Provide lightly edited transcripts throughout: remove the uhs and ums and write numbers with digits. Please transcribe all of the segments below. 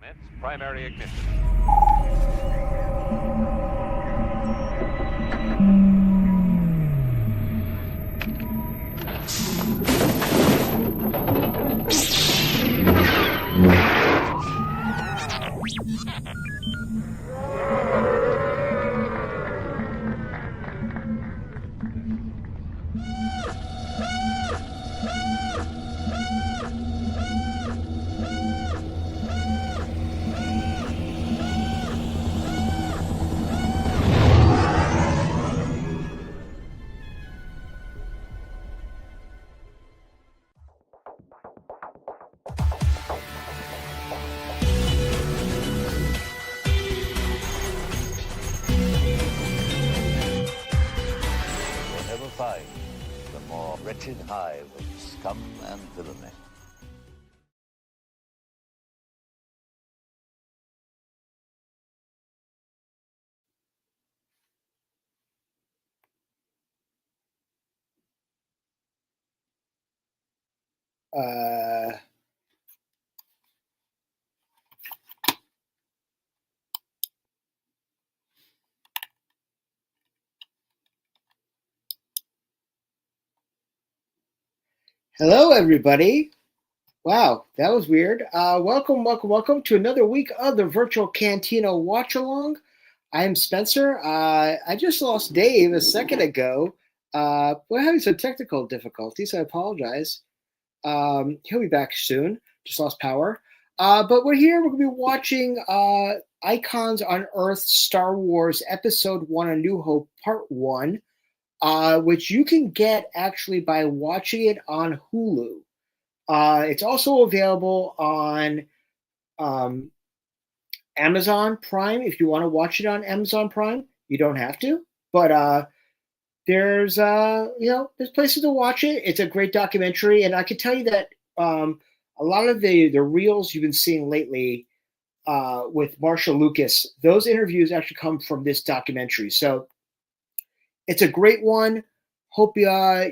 Commence primary ignition. Find the more wretched hive of scum and villainy. Hello, everybody. Wow, that was weird. Welcome to another week of the Virtual Cantina Watch Along. I'm Spencer. I just lost Dave a second ago. We're having some technical difficulties. I apologize. He'll be back soon. Just lost power. But we're here. We're going to be watching Icons Unearthed Star Wars Episode 1, A New Hope, Part 1. Which you can get actually by watching it on Hulu. It's also available on Amazon Prime. If you want to watch it on Amazon Prime, you don't have to. But there's places to watch it. It's a great documentary, and I can tell you that a lot of the reels you've been seeing lately with Marshall Lucas, those interviews actually come from this documentary. So it's a great one. Hope you guys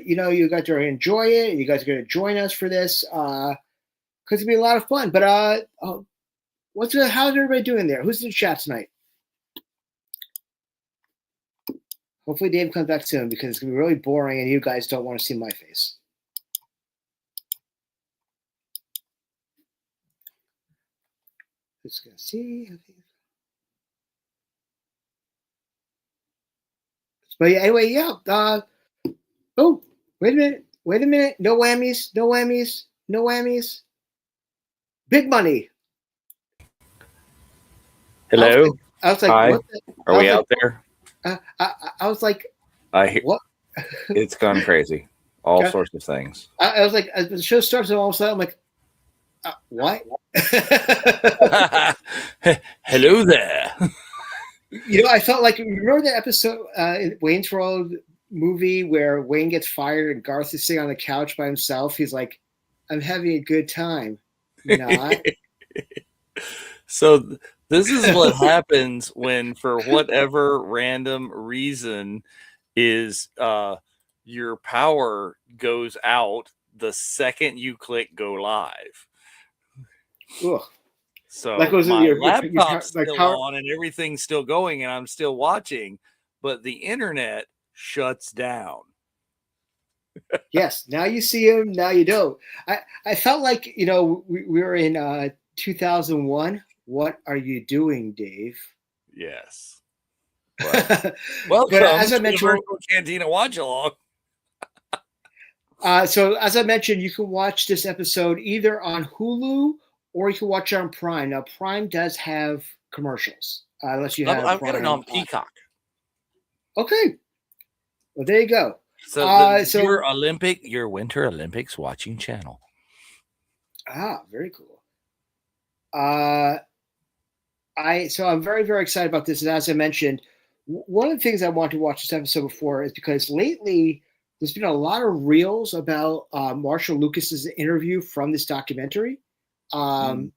are enjoy it. You guys are going to join us for this because it'll be a lot of fun. But how's everybody doing there? Who's in the chat tonight? Hopefully Dave comes back soon because it's going to be really boring and you guys don't want to see my face. Just going to see. But anyway, yeah. Oh, wait a minute. No whammies. Big money. Hello. I was like, hi. what Are we out there? I was like, what? It's gone crazy. All sorts of things. I was like, as the show starts, and all of a sudden, I'm like, what? Hello there. I felt like, remember that episode in Wayne's World movie where Wayne gets fired and Garth is sitting on the couch by himself? He's like, I'm having a good time. Not. So this is what happens when, for whatever random reason, is your power goes out the second you click go live. Ugh. So like my laptop's still on and everything's still going and I'm still watching, but the internet shuts down. Yes, now you see him, now you don't. I felt like, we were in 2001. What are you doing, Dave? Yes. Welcome but as I mentioned, to the Virtual Cantina Watch Along. So as I mentioned, you can watch this episode either on Hulu or you can watch it on Prime. Now, Prime does have commercials, unless you have. I've got it on Peacock. Okay. Well, there you go. So, your Winter Olympics watching channel. Very cool. I'm very, very excited about this. And as I mentioned, one of the things I wanted to watch this episode before is because lately there's been a lot of reels about Marshall Lucas's interview from this documentary. So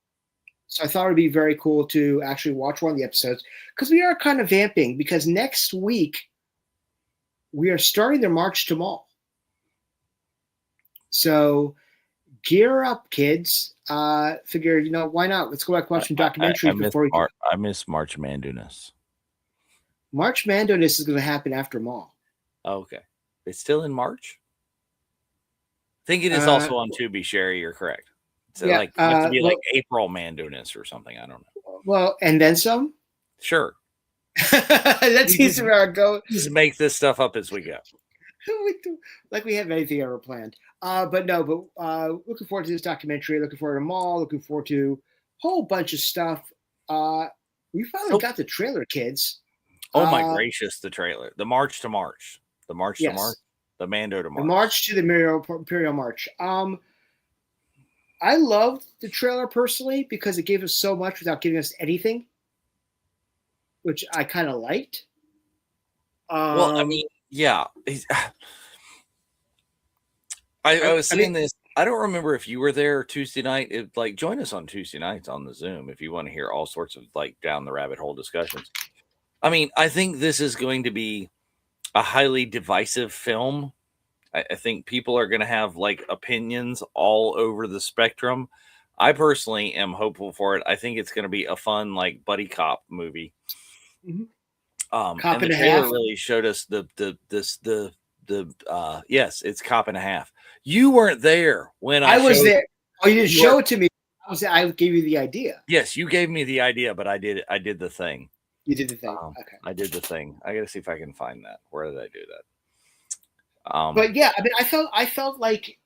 I thought it would be very cool to actually watch one of the episodes because we are kind of vamping because next week we are starting the March to Maul. So gear up, kids. Figure, why not? Let's go back and watch some documentaries before we I miss March Madness. March Madness is going to happen after Mall. Okay. It's still in March? I think it is also on Tubi, Sherry. You're correct. So yeah, it have to be like April Madness or something. I don't know. Well, and then some? Sure. That seems to be our go. Just make this stuff up as we go. Like we have anything ever planned. But looking forward to this documentary, looking forward to Mall, looking forward to a whole bunch of stuff. We finally got the trailer, kids. Oh my gracious, the trailer. The March to March. The March to March. The Mando to March. The March to the Imperial March. I loved the trailer personally because it gave us so much without giving us anything, which I kind of liked. Well, I mean, yeah. I was saying this. I don't remember if you were there Tuesday night. Join us on Tuesday nights on the Zoom if you want to hear all sorts of down the rabbit hole discussions. I mean, I think this is going to be a highly divisive film. I think people are going to have opinions all over the spectrum. I personally am hopeful for it. I think it's going to be a fun buddy cop movie. Mm-hmm. And the trailer really showed us yes, it's Cop and a Half. You weren't there when I was there. Oh, you didn't show it to me. I gave you the idea. Yes, you gave me the idea, but I did the thing. You did the thing. Okay. I did the thing. I got to see if I can find that. Where did I do that? But yeah, I mean, I felt like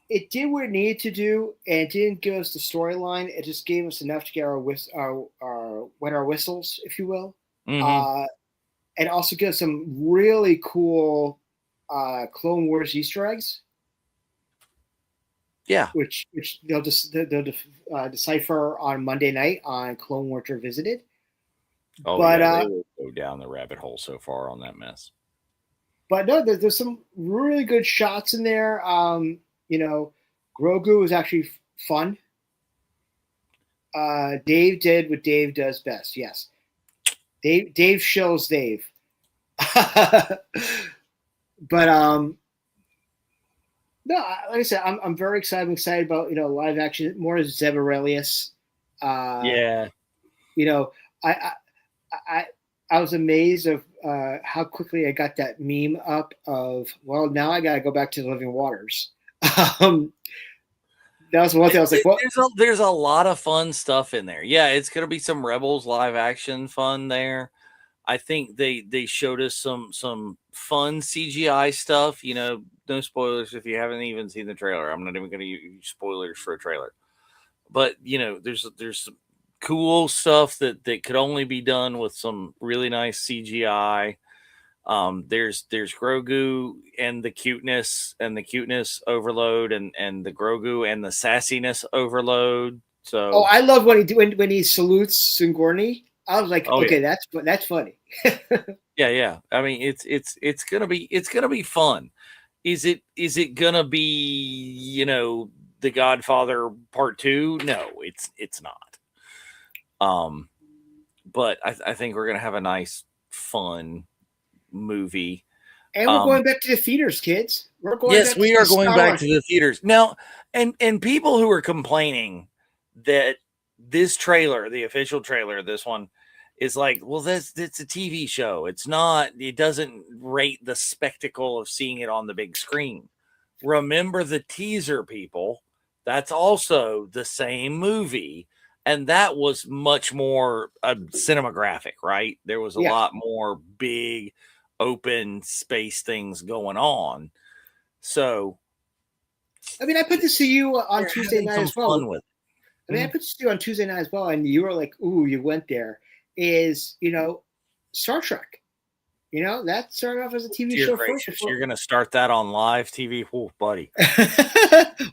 it did what it needed to do, and it didn't give us the storyline. It just gave us enough to get our wet our whistles, if you will, and also give us some really cool Clone Wars Easter eggs. Yeah, which they'll decipher on Monday night on Clone Wars Revisited. Oh, but they will go down the rabbit hole so far on that mess. But no, there's some really good shots in there. Grogu was actually fun. Dave did what Dave does best. Yes, Dave shows Dave. But no, like I said, I'm very excited. I'm excited about live action, more Zeb Aurelius. Yeah, I was amazed of how quickly I got that meme up of, well, now I got to go back to the Living Waters. That was one thing I was like, what? There's a lot of fun stuff in there. Yeah, it's going to be some Rebels live action fun there. I think they showed us some fun CGI stuff. No spoilers if you haven't even seen the trailer. I'm not even going to use spoilers for a trailer. But, there's some cool stuff that could only be done with some really nice CGI. There's Grogu and the cuteness overload and the Grogu and the sassiness overload. So I love when he salutes Sigourney. I was like, okay, yeah. that's funny. Yeah. I mean, it's gonna be fun. Is it gonna be The Godfather Part 2? No, it's not. But I think we're gonna have a nice, fun movie. And we're going back to the theaters, kids. We are going back to the theaters now. And people who are complaining that this trailer, the official trailer, this one is well, it's a TV show. It doesn't rate the spectacle of seeing it on the big screen. Remember the teaser, people. That's also the same movie. And that was much more cinematographic, right? There was a lot more big, open space things going on. So, I mean, I put this to you on Tuesday night as well. I put this to you on Tuesday night as well, and you were like, "Ooh, you went there." Is Star Trek? That started off as a TV show first. You're going to start that on live TV, buddy.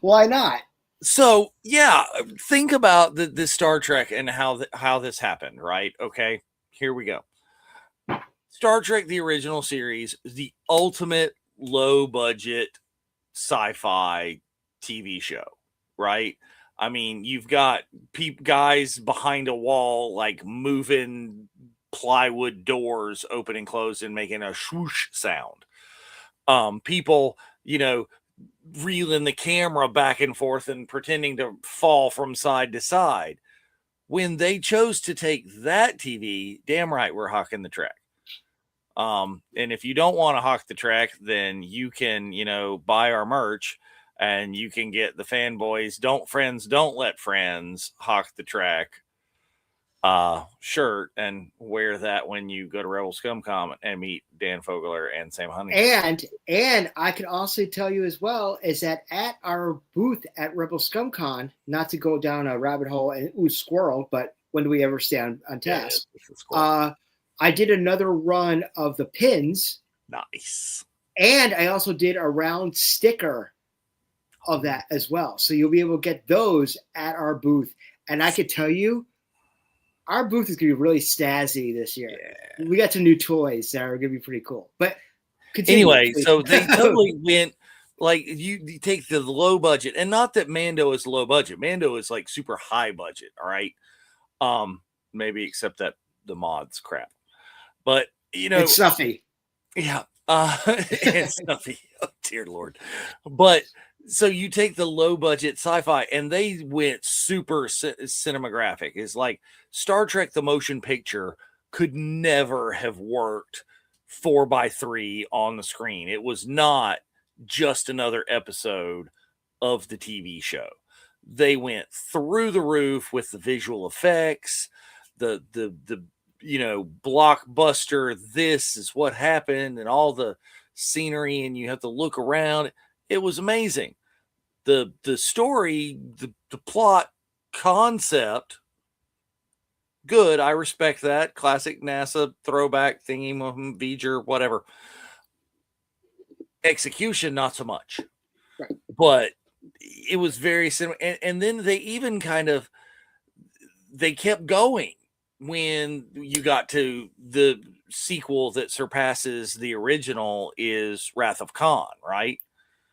Why not? So yeah, think about the Star Trek and how this happened, right? Okay, here we go. Star Trek, the original series, is the ultimate low budget sci-fi TV show, right? I mean, you've got guys behind a wall moving plywood doors, open and closed, and making a swoosh sound. People, reeling the camera back and forth and pretending to fall from side to side. When they chose to take that TV, damn right, we're hawking the track. And if you don't want to hawk the track, then you can, buy our merch and you can get the fanboys don't let friends hawk the track shirt and wear that when you go to Rebel ScumCon and meet Dan Fogler and Sam Huntington. And I can also tell you as well is that at our booth at Rebel ScumCon, not to go down a rabbit hole and squirrel, but when do we ever stay on task? I did another run of the pins. Nice. And I also did a round sticker of that as well. So you'll be able to get those at our booth. And I could tell you, our booth is going to be really snazzy this year. Yeah. We got some new toys that are going to be pretty cool. But anyway, so they totally went like you take the low budget, and not that Mando is low budget. Mando is like super high budget. All right. Maybe except that the mods crap. But it's stuffy. Yeah. It's stuffy. Oh, dear Lord. But so you take the low budget sci-fi and they went super cinematographic. It's like Star Trek, the motion picture could never have worked 4:3 on the screen. It was not just another episode of the TV show. They went through the roof with the visual effects, the blockbuster, this is what happened, and all the scenery, and you have to look around. It was amazing. The story, the plot concept, good. I respect that. Classic NASA throwback thingy, V'ger, whatever. Execution, not so much. Right. But it was very similar. And then they even they kept going when you got to the sequel that surpasses the original is Wrath of Khan, right?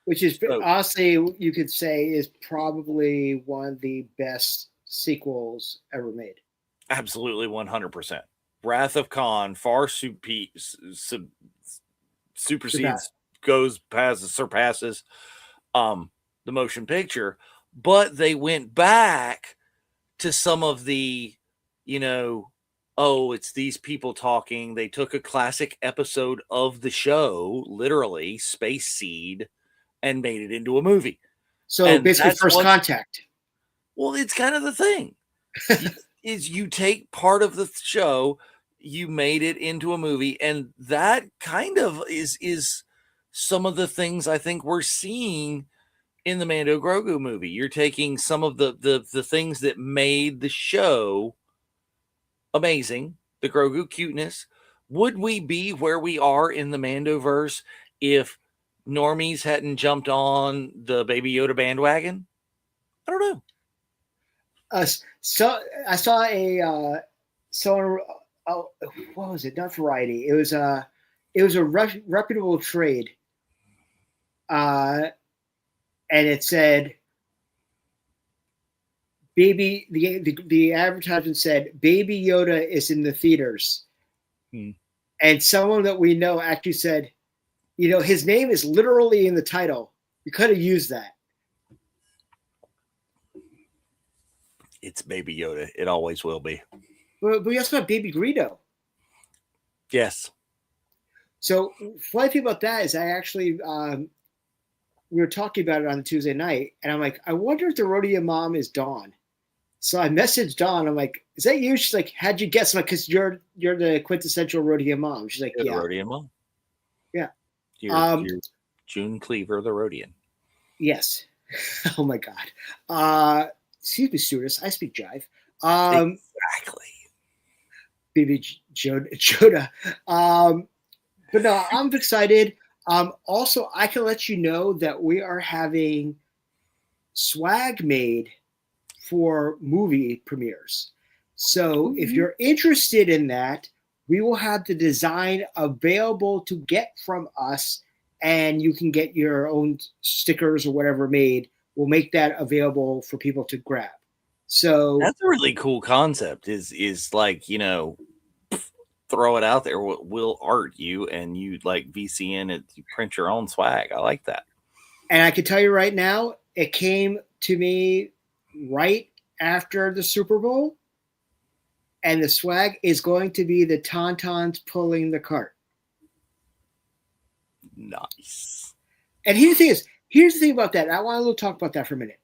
Which is, honestly, you could say is probably one of the best sequels ever made. Absolutely, 100%. Wrath of Khan far supersedes, surpasses the motion picture, but they went back to some of the, it's these people talking. They took a classic episode of the show, literally Space Seed, and made it into a movie. So and basically First Contact. Well, it's kind of the thing. Is you take part of the show, you made it into a movie, and that kind of is some of the things I think we're seeing in the Mando Grogu movie. You're taking some of the things that made the show amazing, the Grogu cuteness. Would we be where we are in the Mandoverse if normies hadn't jumped on the Baby Yoda bandwagon? I don't know. So I saw what was it? Not Variety. It was a reputable trade. And it said, "Baby." The advertisement said, "Baby Yoda is in the theaters." And someone that we know actually said, his name is literally in the title. You could have used that. It's Baby Yoda. It always will be. But we also got Baby Greedo. Yes. So funny thing about that is I actually we were talking about it on Tuesday night, and I'm like, I wonder if the Rhodia mom is Dawn. So I messaged Dawn. I'm like, is that you? She's like, how'd you guess? I'm like, because you're the quintessential Rhodia mom. She's like, yeah. The Rhodian mom. Yeah. You're June Cleaver, the Rhodian. Yes. Oh my God. Excuse me, stewardess. I speak jive. Exactly. Baby Yoda. But no, I'm excited. Also, I can let you know that we are having swag made for movie premieres. So if you're interested in that, we will have the design available to get from us, and you can get your own stickers or whatever made. We'll make that available for people to grab. So that's a really cool concept. Is like, throw it out there. We'll art you, and you like VCN it. You print your own swag. I like that. And I can tell you right now, it came to me right after the Super Bowl, and the swag is going to be the Tauntauns pulling the cart. Nice. And here's the thing about that. I want to talk about that for a minute.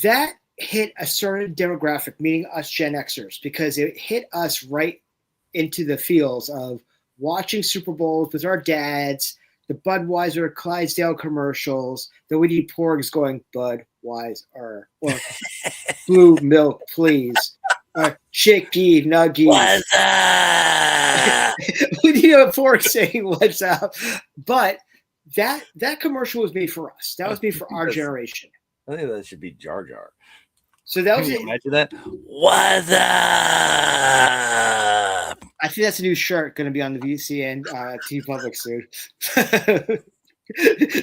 That hit a certain demographic, meaning us Gen Xers, because it hit us right into the feels of watching Super Bowls with our dads, the Budweiser, Clydesdale commercials, the Winnie Porgs going Budweiser or blue milk, please, or chicky nuggies. What's up? Winnie Porg saying "What's up?" But that commercial was made for us. That was made for our generation. I think that should be Jar Jar. So that Can was you it. imagine that? What's up? I think that's a new shirt going to be on the VCN T Public soon.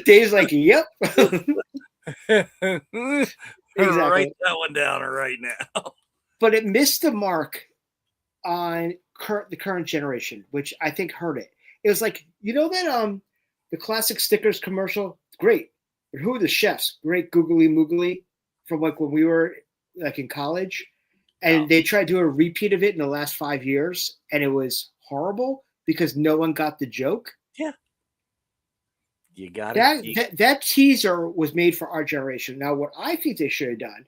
Dave's like, yep. Exactly. Write that one down right now. But it missed the mark on the current generation, which I think hurt it. It was like, you know that the classic Stickers commercial? Great. But who are the chefs? Great googly moogly from like when we were like in college. And they tried to do a repeat of it in the last 5 years, and it was horrible because no one got the joke. Yeah. You got it. That teaser was made for our generation. Now, what I think they should have done,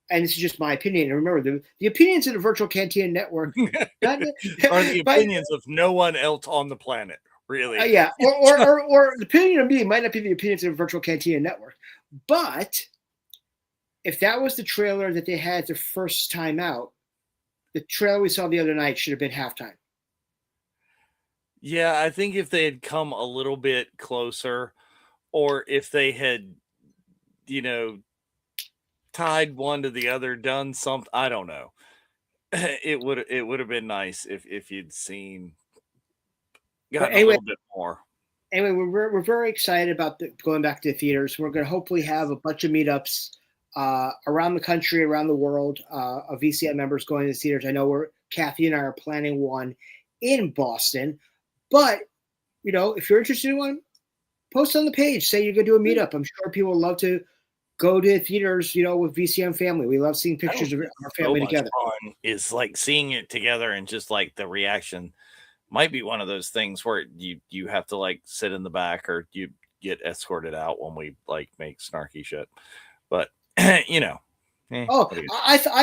and this is just my opinion, and remember, the opinions of the Virtual Cantina Network are the opinions of no one else on the planet, really. Yeah, or the opinion of me might not be the opinions of the Virtual Cantina Network. But if that was the trailer that they had the first time out, the trailer we saw the other night should have been halftime. Yeah, I think if they had come a little bit closer, or if they had, tied one to the other, done something, I don't know. It would have been nice if you'd gotten a little bit more. Anyway, we're very excited about going back to the theaters. We're going to hopefully have a bunch of meetups around the country, around the world, of VCN members going to the theaters. I know Kathy and I are planning one in Boston, but if you're interested in one, post on the page. Say you're going to do a meetup. I'm sure people would love to go to theaters, with VCN family. We love seeing pictures of our family together. Fun is like seeing it together, and just like the reaction might be one of those things where you have to like sit in the back, or you get escorted out when we like make snarky shit. But I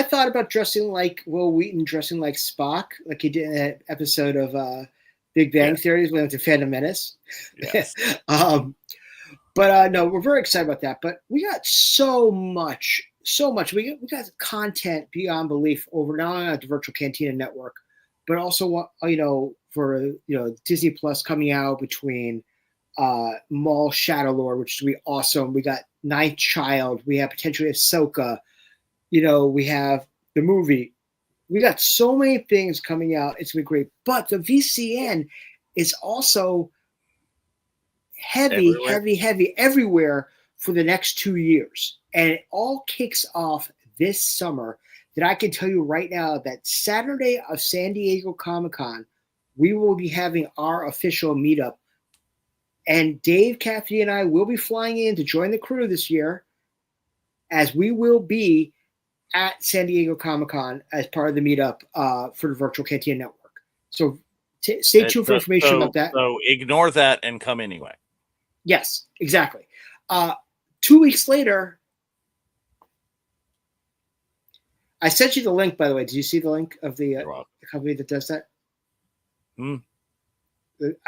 thought about dressing like Will Wheaton, dressing like Spock, like he did in that episode of Big Bang Theory when we went to Phantom Menace. Yes. But no, we're very excited about that. But we got so much. We got content beyond belief over not only at the Virtual Cantina Network, but also for Disney Plus coming out between Maul Shadowlord, which is going to be awesome. We got Ninth Child. We have potentially Ahsoka. We have the movie. We got so many things coming out. It's going to be great. But the VCN is also heavy everywhere for the next 2 years. And it all kicks off this summer. That I can tell you right now that Saturday of San Diego Comic-Con, we will be having our official meetup. And Dave, Kathy, and I will be flying in to join the crew this year, as we will be at San Diego Comic-Con as part of the meetup for the Virtual Cantina Network. So stay tuned for information about that. So ignore that and come anyway. Yes, exactly. 2 weeks later, I sent you the link, by the way. Did you see the link of the company that does that?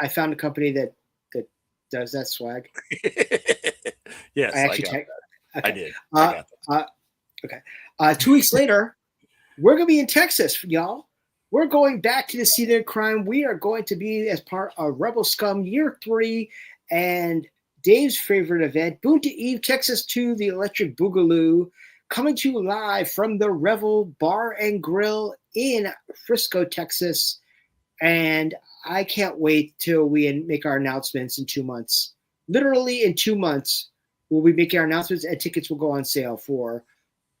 I found a company that does that swag. Yes, I did. I got that. Okay. 2 weeks later, we're going to be in Texas, y'all. We're going back to the scene of crime. We are going to be as part of Rebel Scum Year 3 and Dave's favorite event, Boonta Eve, Texas 2, the Electric Boogaloo, coming to you live from the Revel Bar and Grill in Frisco, Texas. And I can't wait till we make our announcements in 2 months. Literally in 2 months, we'll be making our announcements and tickets will go on sale for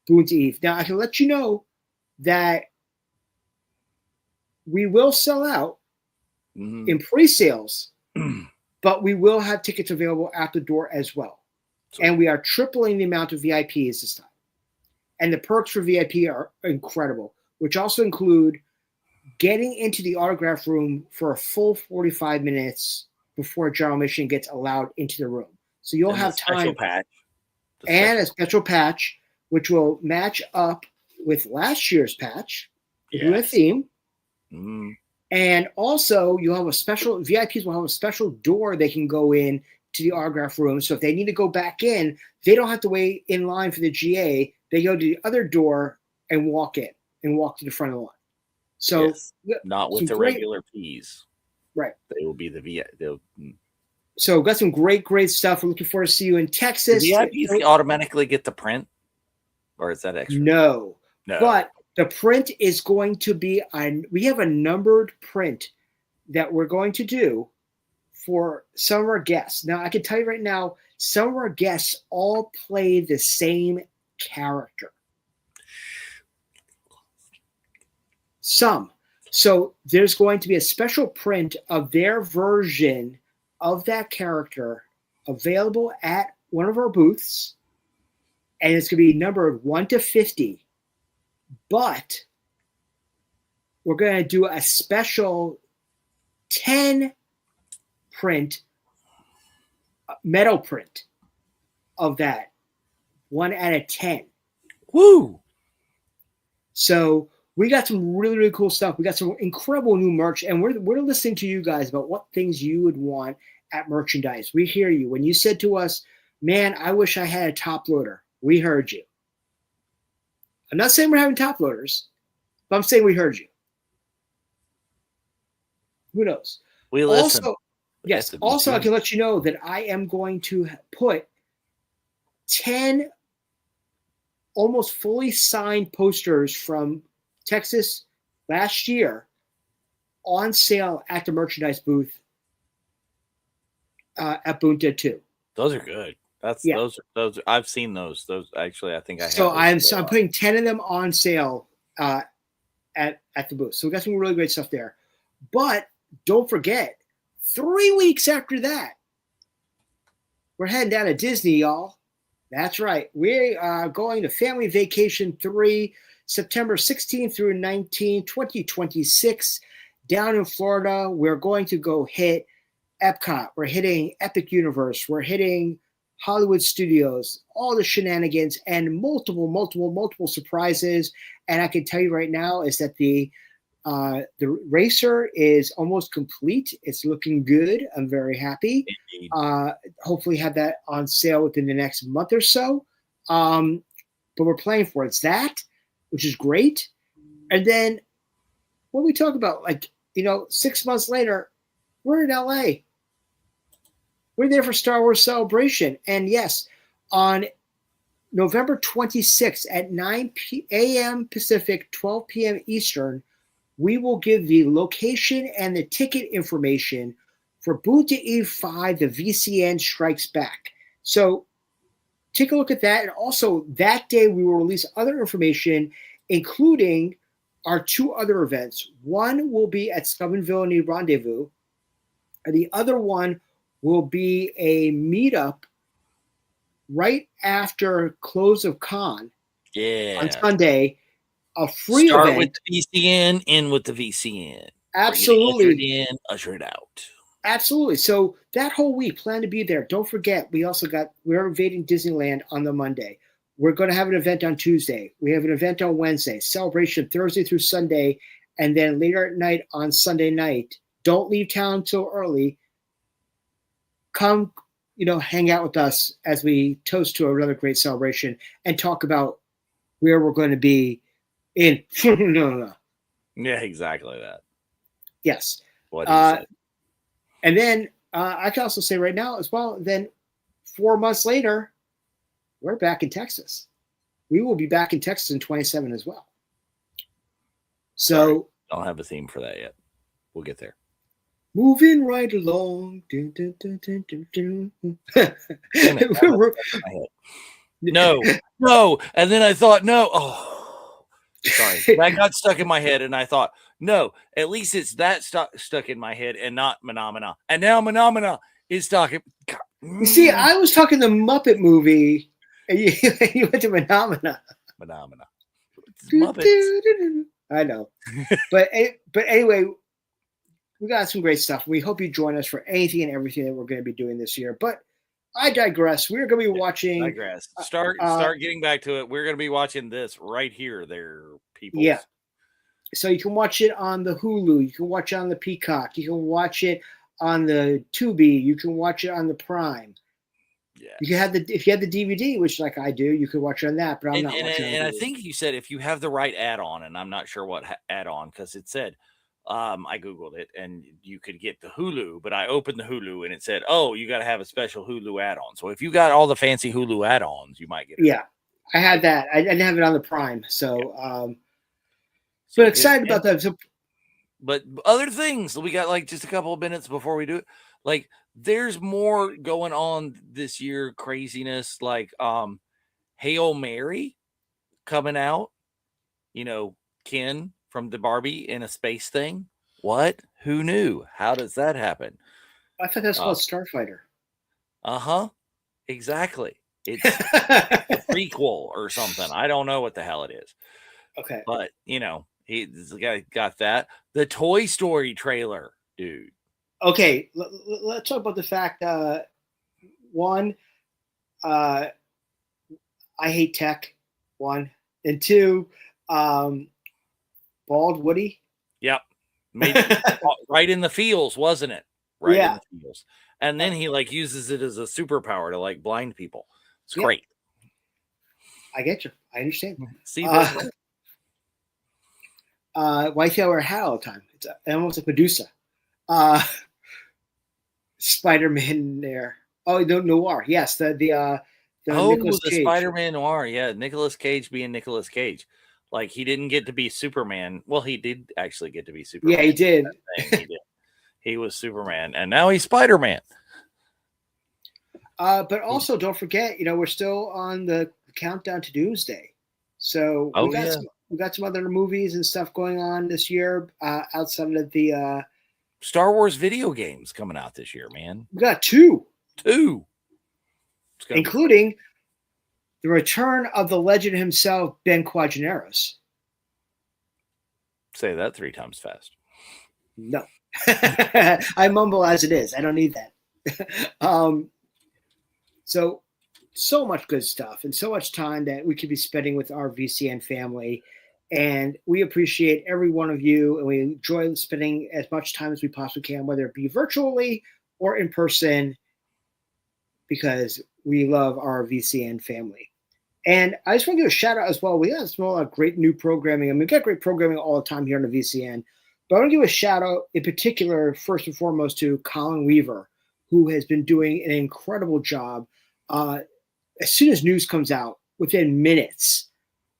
Boonta Eve. Now, I can let you know that we will sell out in pre-sales, but we will have tickets available at the door as well. And we are tripling the amount of VIPs this time. And the perks for VIP are incredible, which also include getting into the autograph room for a full 45 minutes before general admission gets allowed into the room. So you'll have time. And a special patch, which will match up with last year's patch, with a theme. Mm. And also, you'll have a special, VIPs will have a special door they can go in to the autograph room. So if they need to go back in, they don't have to wait in line for the GA. They go to the other door and walk in and walk to the front of the line. So not with the regular Ps. Right. They will be the VIP. So we've got some great stuff. We're looking forward to see you in Texas. Do VIPs automatically get the print? Or is that extra? No. But the print is going to be we have a numbered print that we're going to do for some of our guests. Now, I can tell you right now, some of our guests all play the same character. Some. So there's going to be a special print of their version of that character available at one of our booths. And it's going to be numbered 1 to 50. But we're going to do a special 10 print, metal print of that, 1 out of 10. Woo! So we got some really, really cool stuff. We got some incredible new merch, and we're listening to you guys about what things you would want at merchandise. We hear you. When you said to us, man, I wish I had a top loader, we heard you. I'm not saying we're having top loaders, but I'm saying we heard you. Who knows? We listen. Also, yes. Also, I can let you know that I am going to put 10 almost fully signed posters from Texas last year on sale at the merchandise booth at Bunta 2. Those are good. Those I've seen those. Those actually, I think I have. So I'm putting 10 of them on sale at the booth. So we got some really great stuff there. But don't forget, 3 weeks after that, we're heading down to Disney, y'all. That's right. We are going to Family Vacation 3, September 16th through 19th, 2026, down in Florida. We're going to go hit Epcot. We're hitting Epic Universe. We're hitting Hollywood Studios, all the shenanigans, and multiple surprises. And I can tell you right now is that the racer is almost complete. It's looking good. I'm very happy. Hopefully have that on sale within the next month or so. But we're playing for it. It's that, which is great. And then what we talk about, 6 months later, we're in LA. We're there for Star Wars Celebration. And yes, on November 26th at 9 a.m. Pacific, 12 p.m. Eastern, we will give the location and the ticket information for Bunta E5, the VCN Strikes Back. So take a look at that. And also that day we will release other information, including our 2 other events. One will be at Scum and Villainy Rendezvous, and the other one will be a meetup right after close of con on Sunday. A free Start event. with the VCN, end with the VCN. Absolutely. Usher it in, usher it out. Absolutely. So that whole week, plan to be there. Don't forget, we're invading Disneyland on the Monday. We're going to have an event on Tuesday. We have an event on Wednesday, celebration Thursday through Sunday, and then later at night on Sunday night. Don't leave town so early. Come, hang out with us as we toast to another great celebration and talk about where we're going to be in. No. Yeah, exactly that. Yes. What he said. And then I can also say right now as well, then 4 months later, we're back in Texas. We will be back in Texas in 27 as well. So Sorry, don't have a theme for that yet. We'll get there. Moving right along. Dun, dun, dun, dun, dun, dun. No. And then I thought, no. Oh, sorry. That got stuck in my head, and I thought, no, at least it's that stuck in my head and not Phenomena. And now Phenomena is stuck. You see, I was talking the Muppet movie, and you, you went to Phenomena. Phenomena. It's Muppets. I know, but anyway, we got some great stuff. We hope you join us for anything and everything that we're going to be doing this year. But I digress. We're going to be watching. Digress. Start getting back to it. We're going to be watching this right here, there, people. Yeah. So you can watch it on the Hulu. You can watch it on the Peacock. You can watch it on the Tubi. You can watch it on the Prime. Yeah. You can have if you have the DVD, which like I do, you can watch it on that. But I'm not watching it. And I think you said if you have the right add-on, and I'm not sure what add-on because it said. I googled it, and you could get the Hulu, but I opened the Hulu, and it said, "Oh, you got to have a special Hulu add-on." So if you got all the fancy Hulu add-ons, you might get it. Yeah, I had that. I didn't have it on the Prime, so but excited about that. So, but other things, we got like just a couple of minutes before we do it. Like, there's more going on this year, craziness. Like, Hail Mary coming out. You know, Ken from the Barbie in a space thing. What? Who knew? How does that happen? I thought that's called Starfighter. Exactly. It's a prequel or something. I don't know what the hell it is. Okay. But, you know, the guy got that. The Toy Story trailer, dude. Okay. Let's talk about the fact, one, I hate tech, one. And two, Bald Woody. Yep. Right in the feels, wasn't it? Right in the feels. And then he like uses it as a superpower to like blind people. It's great. I get you. I understand. See, wifey I wear a hat all the time. It's almost like Medusa. Spider-Man there. Oh, the Noir. Yes, the Nicolas Cage. Spider-Man Noir. Yeah, Nicolas Cage being Nicolas Cage. Like, he didn't get to be Superman. Well, he did actually get to be Superman. Yeah, he did. He did. He was Superman, and now he's Spider-Man. But also, don't forget, we're still on the countdown to Doomsday. So we got some other movies and stuff going on this year outside of the Star Wars video games coming out this year, man. We got two, including the return of the legend himself, Ben Quadraneros. Say that 3 times fast. No. I mumble as it is. I don't need that. So much good stuff and so much time that we could be spending with our VCN family. And we appreciate every one of you. And we enjoy spending as much time as we possibly can, whether it be virtually or in person, because we love our VCN family. And I just want to give a shout out as well. We got some great new programming. I mean, we got great programming all the time here on the VCN. But I want to give a shout out in particular, first and foremost, to Colin Weaver, who has been doing an incredible job. As soon as news comes out, within minutes,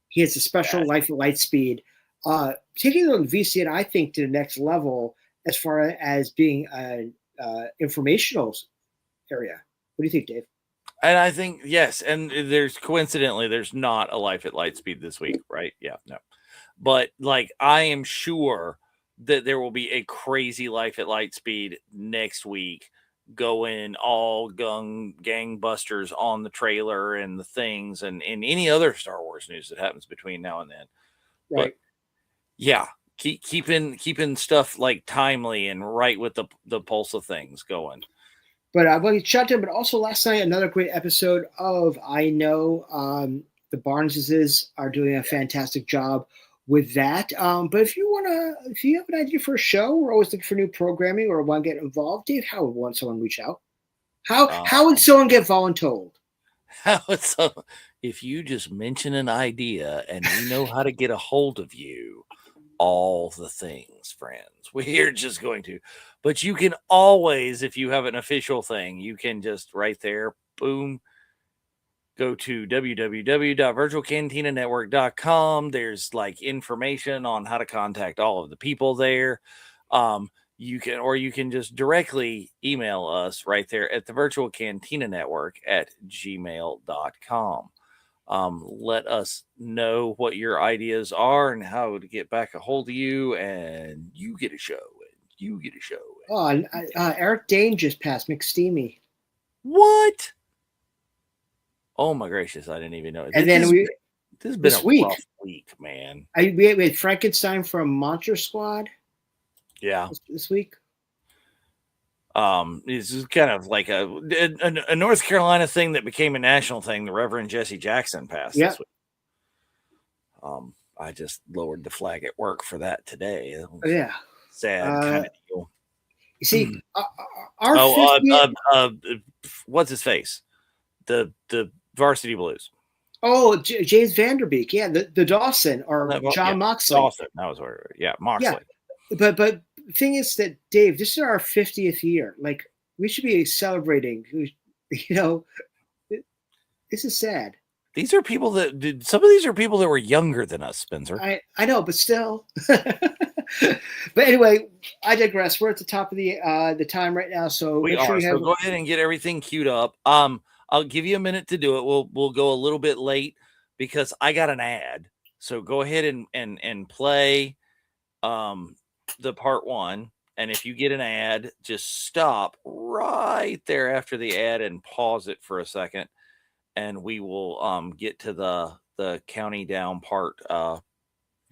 he has a special Life at Lightspeed, taking it on VCN, I think, to the next level as far as being an informational area. What do you think, Dave? And I think, yes, and there's not a Life at Lightspeed this week, right? Yeah, no. But, like, I am sure that there will be a crazy Life at Lightspeed next week, going all gangbusters on the trailer and the things and any other Star Wars news that happens between now and then. Right. But, yeah, keeping stuff, like, timely and right with the pulse of things going. But I want to shout to him. But also last night, another great episode of I Know. The Barneses are doing a fantastic job with that. But if you have an idea for a show, we're always looking for new programming or want to get involved. Dave, how would someone reach out? How would someone get voluntold? If you just mention an idea and we know how to get a hold of you, all the things, friends. We're just going to. But you can always, if you have an official thing, you can just right there, boom, go to www.virtualcantinanetwork.com. There's like information on how to contact all of the people there. You can just directly email us right there at the Virtual Cantina Network at gmail.com. Let us know what your ideas are and how to get back a hold of you, and you get a show. Oh, Eric Dane just passed McSteamy. What? Oh my gracious! I didn't even know. And this has been this a week, rough week, man. we had Frankenstein from Monster Squad. Yeah. This week. This is kind of like a North Carolina thing that became a national thing. The Reverend Jesse Jackson passed this week. I just lowered the flag at work for that today. Yeah. Sad kind of deal. You see, our 50th... what's his face? The Varsity Blues. Oh, James Vanderbeek. Yeah, the Dawson or John Moxley. Dawson. That was where. Yeah, Moxley. Yeah. But the thing is that, Dave, this is our 50th year. Like, we should be celebrating. You know, this is sad. These are people some of these are people that were younger than us, Spencer. I know, but still. But anyway, I digress. We're at the top of the time right now, so we are. So go ahead and get everything queued up. I'll give you a minute to do it. We'll go a little bit late because I got an ad. So go ahead and play the part one. And if you get an ad, just stop right there after the ad and pause it for a second. And we will get to the county down part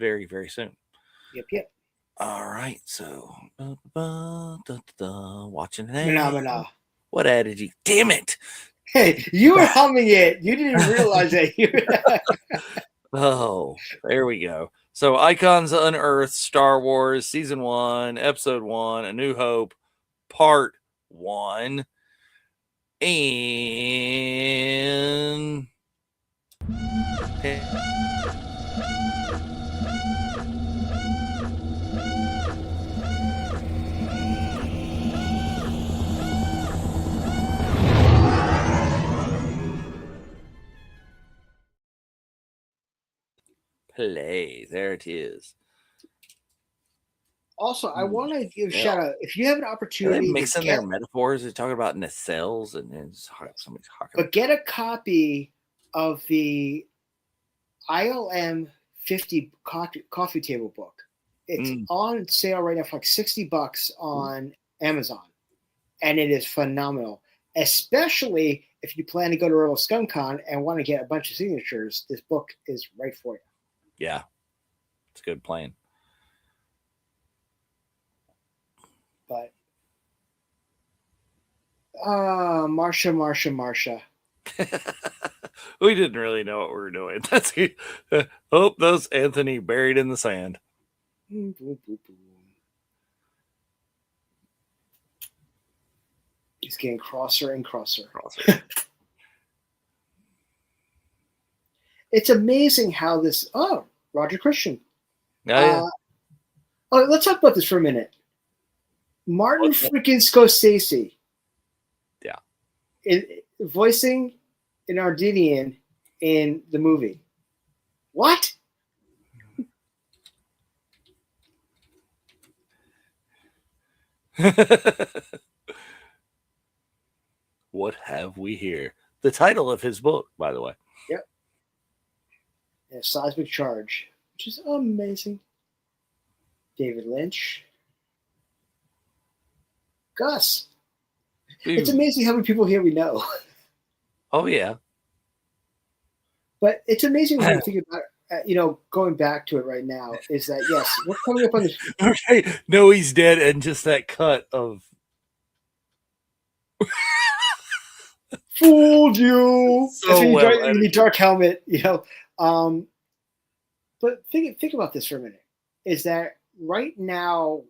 very, very soon. Yep. All right. So watching an ad. Phenomena. What ad did you? Damn it. Hey, you were humming it. You didn't realize that. Oh, there we go. So Icons Unearthed, Star Wars, Season 1, Episode 1, A New Hope, Part 1. And... play. There it is. Also, I want to give a shout out. If you have an opportunity, are they mixing their metaphors. They're talking about nacelles and somebody's talking. But get a copy of the ILM 50 coffee table book. It's on sale right now for like $60 on Amazon, and it is phenomenal. Especially if you plan to go to Royal ScumCon and want to get a bunch of signatures, this book is right for you. Yeah, it's a good plan. But Marsha. We didn't really know what we were doing. That's those Anthony buried in the sand. Boom, boom, boom, boom. He's getting crosser and crosser. It's amazing how this. Oh, Roger Christian. Yeah. Let's talk about this for a minute. Martin freaking Scorsese. Yeah. Voicing an Argentinian in the movie. What? What have we here? The title of his book, by the way. Yep. A Seismic Charge, which is amazing. David Lynch. Gus. Dude. It's amazing how many people here we know. Oh, yeah. But it's amazing when you think about, going back to it right now, is that, yes, we're coming up on this. Okay. No, he's dead. And just that cut of. Fooled you. So in the dark helmet, But think about this for a minute. Is that right now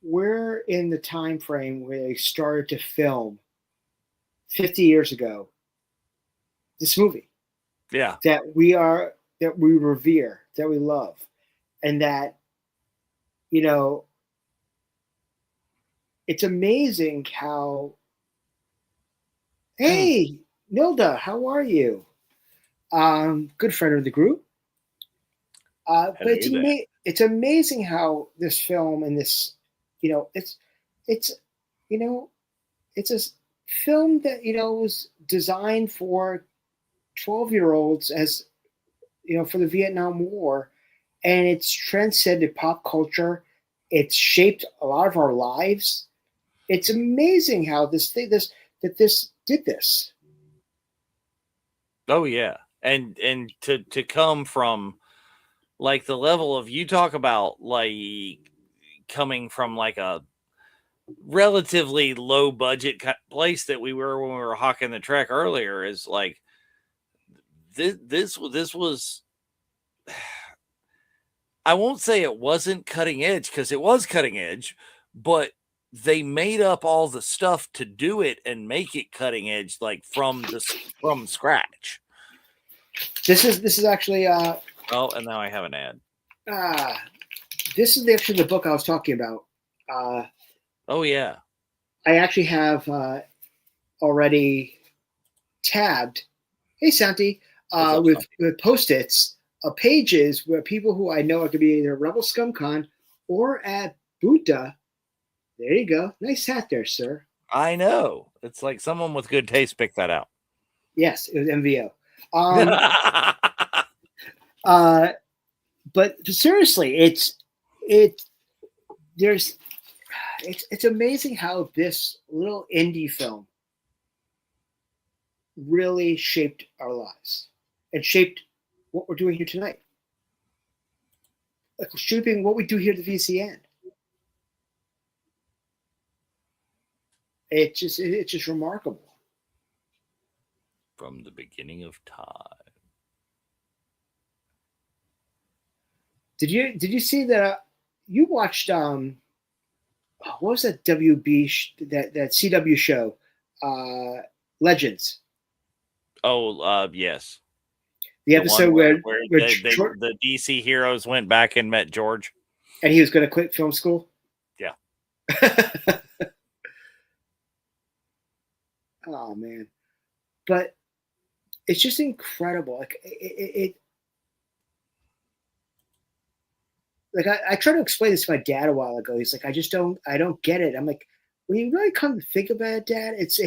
we're in the time frame where they started to film 50 years ago this movie. Yeah. That we revere, that we love, and that, it's amazing how. Hey, Nilda, how are you? Good friend of the group. But it's amazing how this film and this, it's a film that, was designed for 12-year-olds as, for the Vietnam War, and it's transcended pop culture. It's shaped a lot of our lives. It's amazing how this did this. Oh yeah. And to come from like the level of, you talk about like coming from like a relatively low budget place that we were when we were hawking the track earlier, is like this was, I won't say it wasn't cutting edge, because it was cutting edge, but they made up all the stuff to do it and make it cutting edge, like from scratch. This is actually Oh, and now I have an ad. this is actually the book I was talking about. Oh yeah. I actually have already tabbed, hey Santi, with Post-its, pages where people who I know are going to be either Rebel ScumCon or at Buddha. There you go. Nice hat there, sir. I know. It's like someone with good taste picked that out. Yes, it was MVO. But seriously, it's amazing how this little indie film really shaped our lives and shaped what we're doing here tonight. Like shaping what we do here at the VCN. It's just remarkable. From the beginning of time. Did you see that you watched what was that WB that CW show Legends? Oh, yes. The episode where the DC heroes went back and met George, and he was going to quit film school. Yeah. Oh man, but it's just incredible. Like I tried to explain this to my dad a while ago. He's like, I don't get it. I'm like, when you really come to think about it, Dad, it's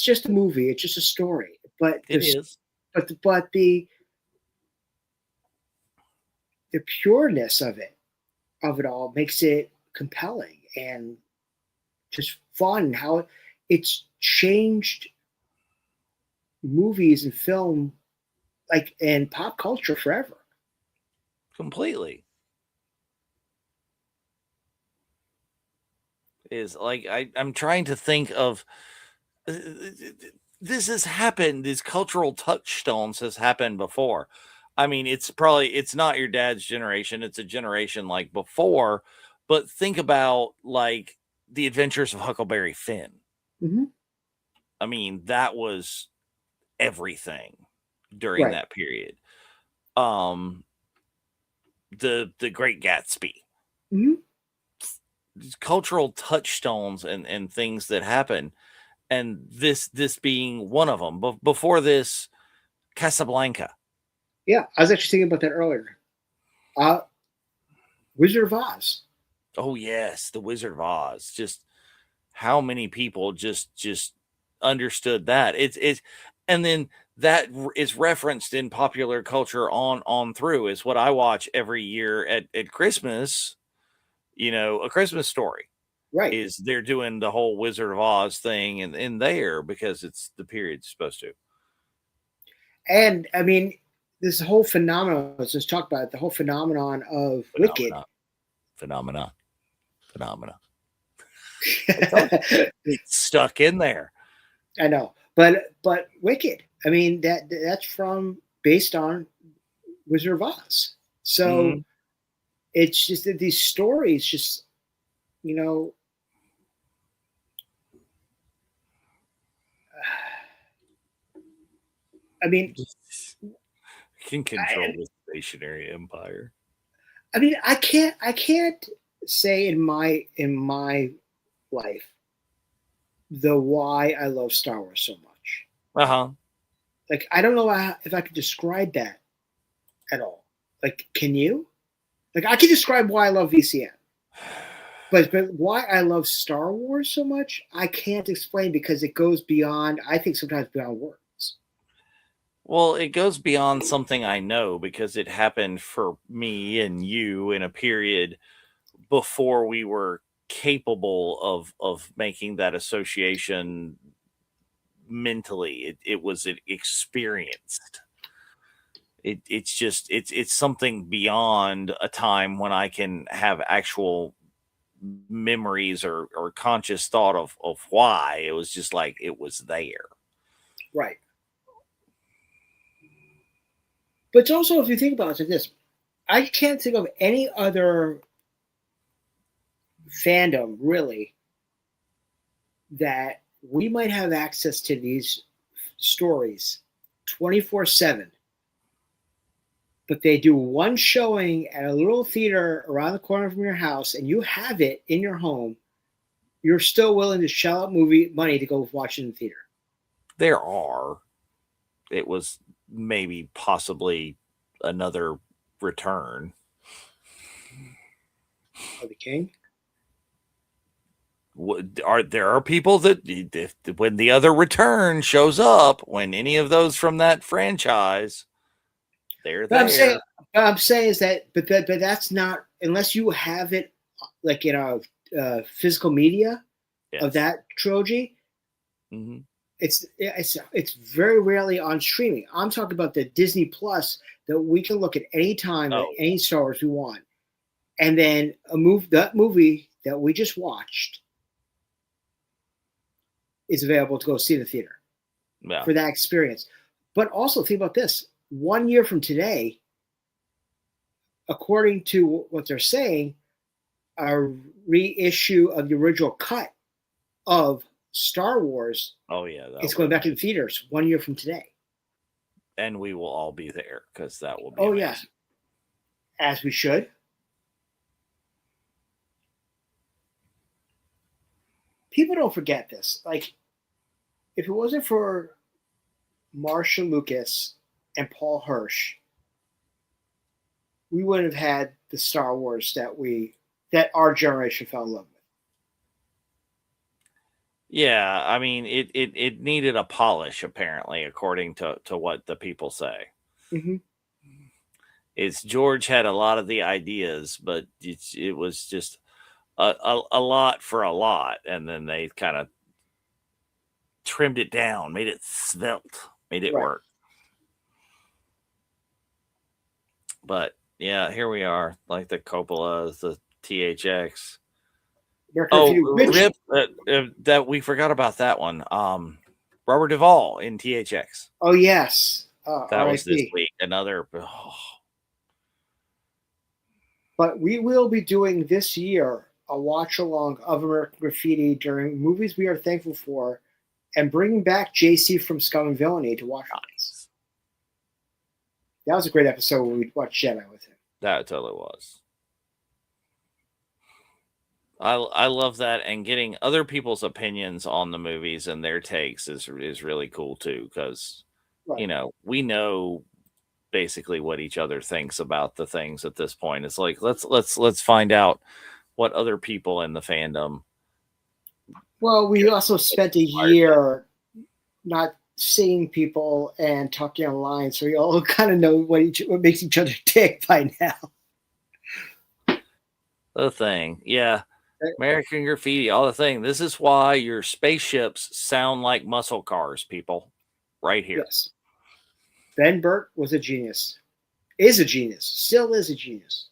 just a movie. It's just a story. But it is. But the pureness of it all makes it compelling and just fun. How it's changed movies and film, like, and pop culture forever. Completely. Is like I'm trying to think of this has happened. These cultural touchstones has happened before. I mean, it's not your dad's generation. It's a generation like before. But think about like the Adventures of Huckleberry Finn. Mm-hmm. I mean, that was everything during that period. The Great Gatsby. Mm-hmm. Cultural touchstones and things that happen, and this being one of them. But before this, Casablanca. Yeah, I was actually thinking about that earlier. Wizard of Oz. Oh yes, the Wizard of Oz. Just how many people just understood that. It's and then that is referenced in popular culture on through. Is what I watch every year at Christmas. You know, A Christmas Story. Right. Is they're doing the whole Wizard of Oz thing in there because it's the period supposed to. And I mean, this whole phenomenon, let's just talk about it, the whole phenomenon of Wicked. Phenomena. It's stuck in there. I know. But Wicked, I mean, that's based on Wizard of Oz. So it's just that these stories just, you know, I mean, can control the stationary empire. I mean, I can't say in my life the why I love Star Wars so much. Like, I don't know if I could describe that at all. Like, can you? Like, I can describe why I love VCN, but why I love Star Wars so much, I can't explain because it goes beyond. I think sometimes beyond words. Well, it goes beyond something I know because it happened for me and you in a period before we were capable of making that association mentally. It was experienced. It's something beyond a time when I can have actual memories or conscious thought of why. It was just like it was there. Right. But it's also, if you think about it like this, I can't think of any other fandom really that we might have access to these stories 24/7, but they do one showing at a little theater around the corner from your house and you have it in your home. You're still willing to shell out movie money to go watch it in the theater. There are. It was maybe possibly another Return. Of the King. There are people that if, when the other Return shows up, when any of those from that franchise, they're But there. I'm saying is that, but that's not, unless you have it like in a physical media Yes. of that trilogy. Mm-hmm. It's very rarely on streaming. I'm talking about the Disney Plus that we can look at any time at any Star Wars we want, and then that movie that we just watched is available to go see in the theater for that experience. But also think about this: 1 year from today, according to what they're saying, a reissue of the original cut of Star Wars. Oh yeah, it's going back in theaters 1 year from today, and we will all be there because that will be. Oh amazing. Yeah, as we should. People don't forget this. Like, if it wasn't for Marcia Lucas and Paul Hirsch, we wouldn't have had the Star Wars that our generation fell in love with. Yeah, I mean, it needed a polish, apparently, according to what the people say. Mm-hmm. It's George had a lot of the ideas, but it was just a lot for a lot, and then they kind of trimmed it down, made it svelte, made it work. But yeah, here we are, like the Coppolas, the THX. Rip, that we forgot about that one. Robert Duvall in THX. Oh yes, that was this week. Another. But we will be doing this year a watch along of American Graffiti during movies we are thankful for, and bringing back JC from Scum and Villainy to watch with. That was a great episode when we watched Jedi with him. That totally was. I love that, and getting other people's opinions on the movies and their takes is really cool too, because you know, we know basically what each other thinks about the things at this point. It's like let's find out what other people in the fandom. Well, we also spent a year not seeing people and talking online, so we all kind of know what makes each other tick by now. The thing, yeah. American Graffiti, all the thing. This is why your spaceships sound like muscle cars, people. Right here. Yes. Ben Burtt was a genius. Is a genius. Still is a genius.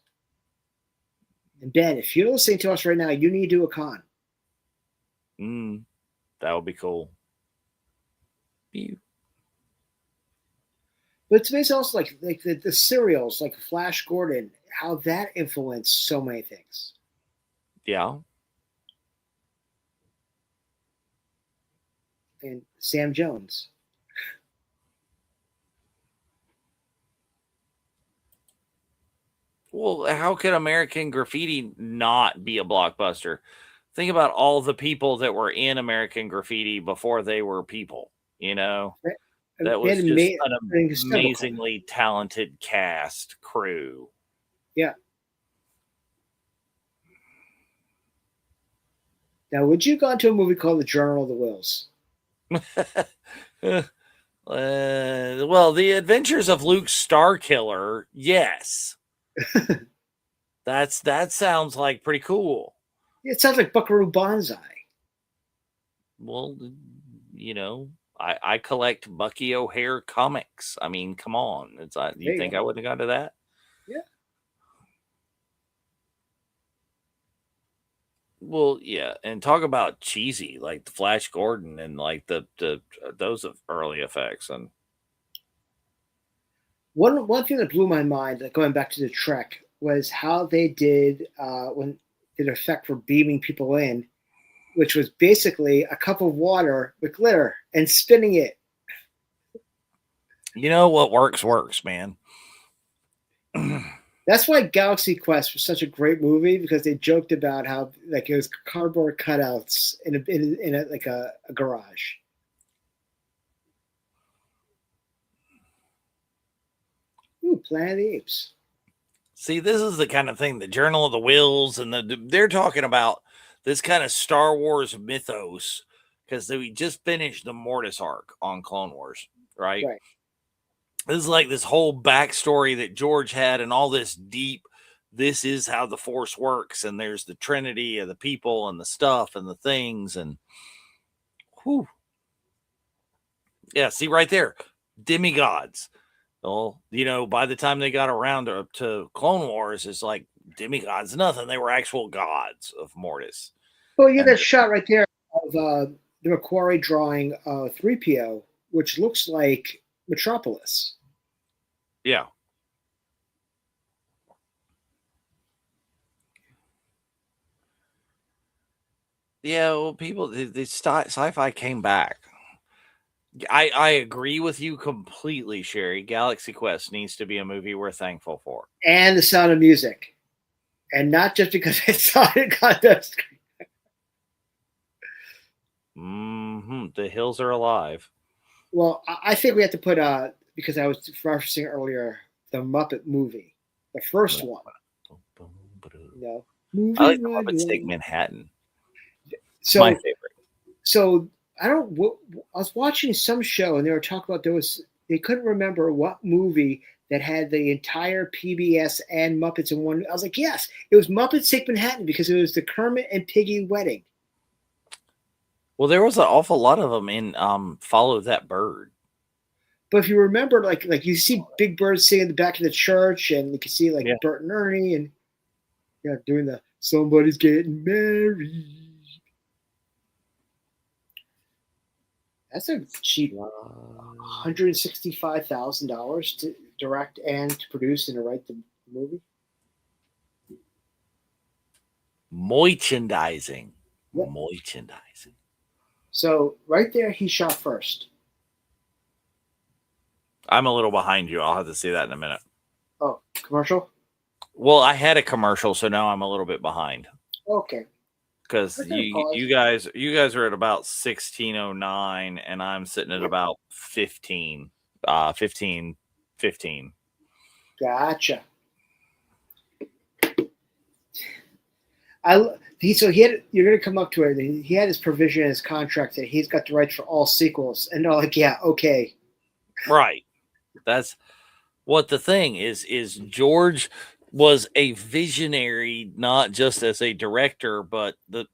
And Ben, if you're listening to us right now, you need to do a con. That would be cool. But to me, it's also like the serials, like Flash Gordon, how that influenced so many things. Yeah. And Sam Jones. Well, how could American Graffiti not be a blockbuster? Think about all the people that were in American Graffiti before they were people, you know? That was just an amazingly talented cast crew. Yeah. Now, would you go to a movie called The Journal of the Wills? Well, The Adventures of Luke Starkiller, yes. That sounds like pretty cool. It sounds like Buckaroo Banzai. Well, you know, I collect Bucky O'Hare comics. I mean, come on. It's you There you think go. I wouldn't have gone to that? Yeah. Well, yeah, and talk about cheesy, like the Flash Gordon and like the those early effects. And One thing that blew my mind, like going back to the Trek, was how they did when did effect for beaming people in, which was basically a cup of water with glitter and spinning it. you know what works, man. That's why Galaxy Quest was such a great movie, because they joked about how like it was cardboard cutouts in a like a garage. Ooh, Planet of the Apes. See, this is the kind of thing the Journal of the Wills and they're talking about this kind of Star Wars mythos because we just finished the Mortis arc on Clone Wars, right? Right. This is like this whole backstory that George had and all this deep, this is how the Force works. And there's the Trinity of the people and the stuff and the things. And whew. Yeah, see right there, demigods. Well, you know, by the time they got around to Clone Wars, it's like demigods, nothing. They were actual gods of Mortis. Well, you get And that shot right there of the Macquarie drawing 3PO, which looks like Metropolis. yeah. Yeah, well, people, the sci-fi came back. I agree with you completely, Sherry. Galaxy Quest needs to be a movie we're thankful for. And The Sound of Music. And not just because I saw it got that screen. The hills are alive. Well, I think we have to put because I was referencing earlier the Muppet movie, the first one. You know, I like the Muppets Take Manhattan. It's so my favorite. So I don't. I was watching some show and they were talking about they couldn't remember what movie that had the entire PBS and Muppets in one. I was like, yes, it was Muppets Take Manhattan because it was the Kermit and Piggy wedding. Well, there was an awful lot of them in Follow That Bird. But if you remember, like you see Big Bird sitting in the back of the church, and you can see like Bert and Ernie, and doing the somebody's getting married. That's a cheap $165,000 to direct and to produce and to write the movie. Merchandising. Yep. Merchandising. So right there, he shot first. I'm a little behind you. I'll have to see that in a minute. Oh, commercial? Well, I had a commercial, so now I'm a little bit behind. Okay. Because you guys are at about 1609 and I'm sitting at about 15. Gotcha. You're gonna come up to it. He had his provision in his contract that he's got the rights for all sequels, and they're like, yeah, okay. Right. That's what the thing is George was a visionary, not just as a director, but the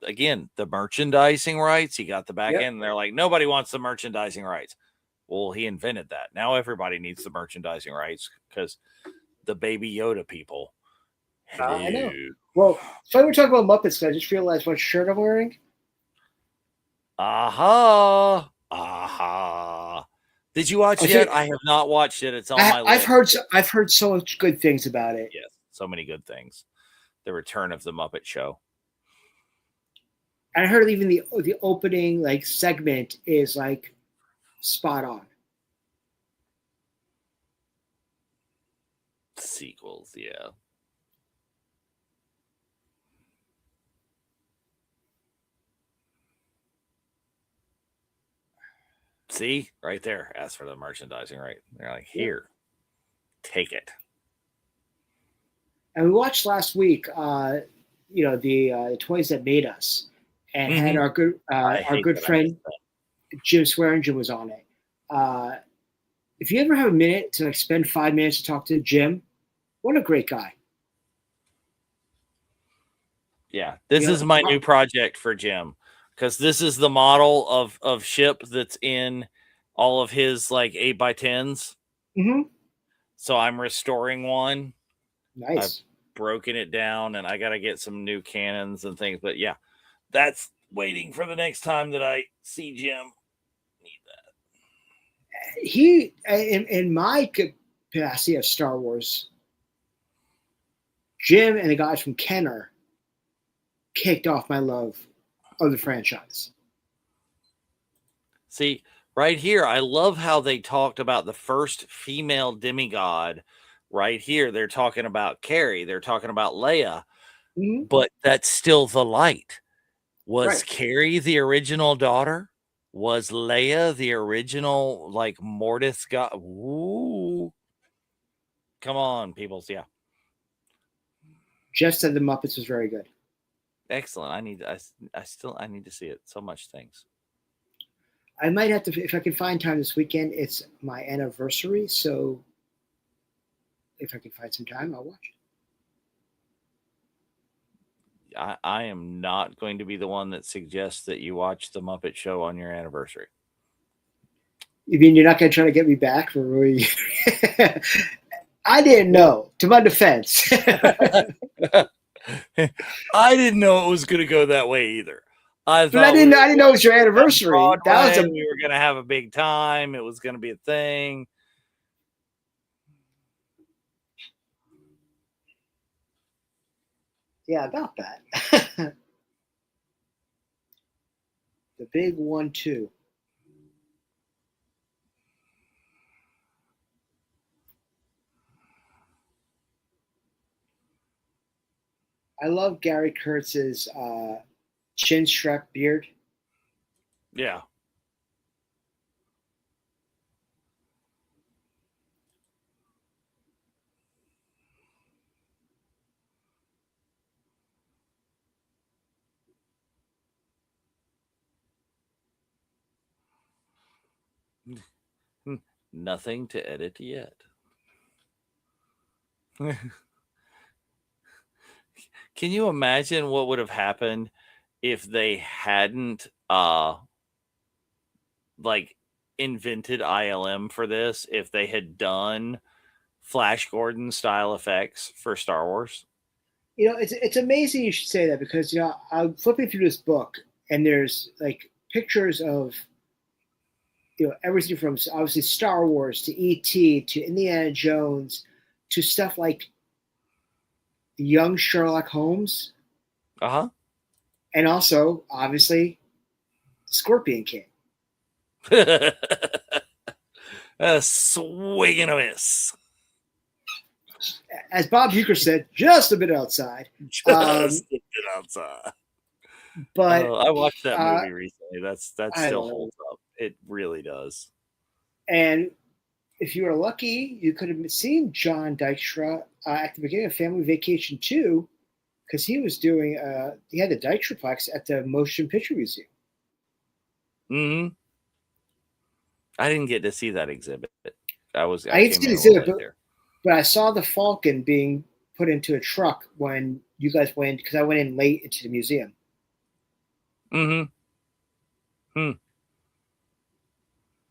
merchandising rights. He got the back end, and they're like, nobody wants the merchandising rights. Well, he invented that. Now everybody needs the merchandising rights because the Baby Yoda people. I know. Well, so we're talking about Muppets. I just realized what shirt I'm wearing. Aha. Did you watch it yet? I have not watched it. It's on my list. I've heard so much good things about it. Yes, so many good things. The Return of the Muppet Show. I heard even the opening segment is spot on. Sequels, yeah. See, right there. Ask for the merchandising right. They're like, here, take it. And we watched last week, the Toys That Made Us, and had our good friend Jim Swearingen was on it. If you ever have a minute to spend 5 minutes to talk to Jim, what a great guy. Yeah, this You know, is my new project for Jim, because this is the model of ship that's in all of his like 8x10s. mhm, So I'm restoring one. I've nice. broken it down, and I got to get some new cannons and things. But yeah, that's waiting for the next time that I see Jim. He in my capacity of Star Wars, Jim and the guys from Kenner kicked off my love of the franchise. See, right here, I love how they talked about the first female demigod. Right here, they're talking about Carrie, they're talking about Leia, Mhm, but that's still the light. Was right. Carrie the original daughter? Was Leia the original, like, Mortis god? Ooh. Come on, peoples. Yeah. Jeff said the Muppets was very good. Excellent. I need to see it. So much things. I might have to if I can find time this weekend. It's my anniversary, so if I can find some time, I'll watch it. I am not going to be the one that suggests that you watch the Muppet Show on your anniversary. You mean you're not going to try to get me back for really? I didn't know. To my defense, I didn't know it was going to go that way either. I but I thought didn't. I didn't know it was your on anniversary. That was Broadway. a We were going to have a big time. It was going to be a thing. yeah, about that. The big 1-2. I love Gary Kurtz's chin strap beard. Yeah. Nothing to edit yet. Can you imagine what would have happened if they hadn't like invented ILM for this, if they had done Flash Gordon style effects for Star Wars? You know, it's amazing you should say that because you know I'm flipping through this book and there's like pictures of everything from obviously Star Wars to E.T. to Indiana Jones to stuff like young Sherlock Holmes Uh and also obviously Scorpion King. huh. A swing and a miss. As Bob Euchre said, just a bit outside. Just a bit outside. But I watched that uh, movie recently. That I still don't know. holds up. It really does. And if you were lucky, you could have seen John Dykstra at the beginning of Family Vacation 2 because he was doing, he had the Dykstraplex at the Motion Picture Museum. Hmm. I didn't get to see that exhibit. I I didn't came see in the a little exhibit, late there. but I saw the Falcon being put into a truck when you guys went, because I went in late into the museum. Mm-hmm. Hmm.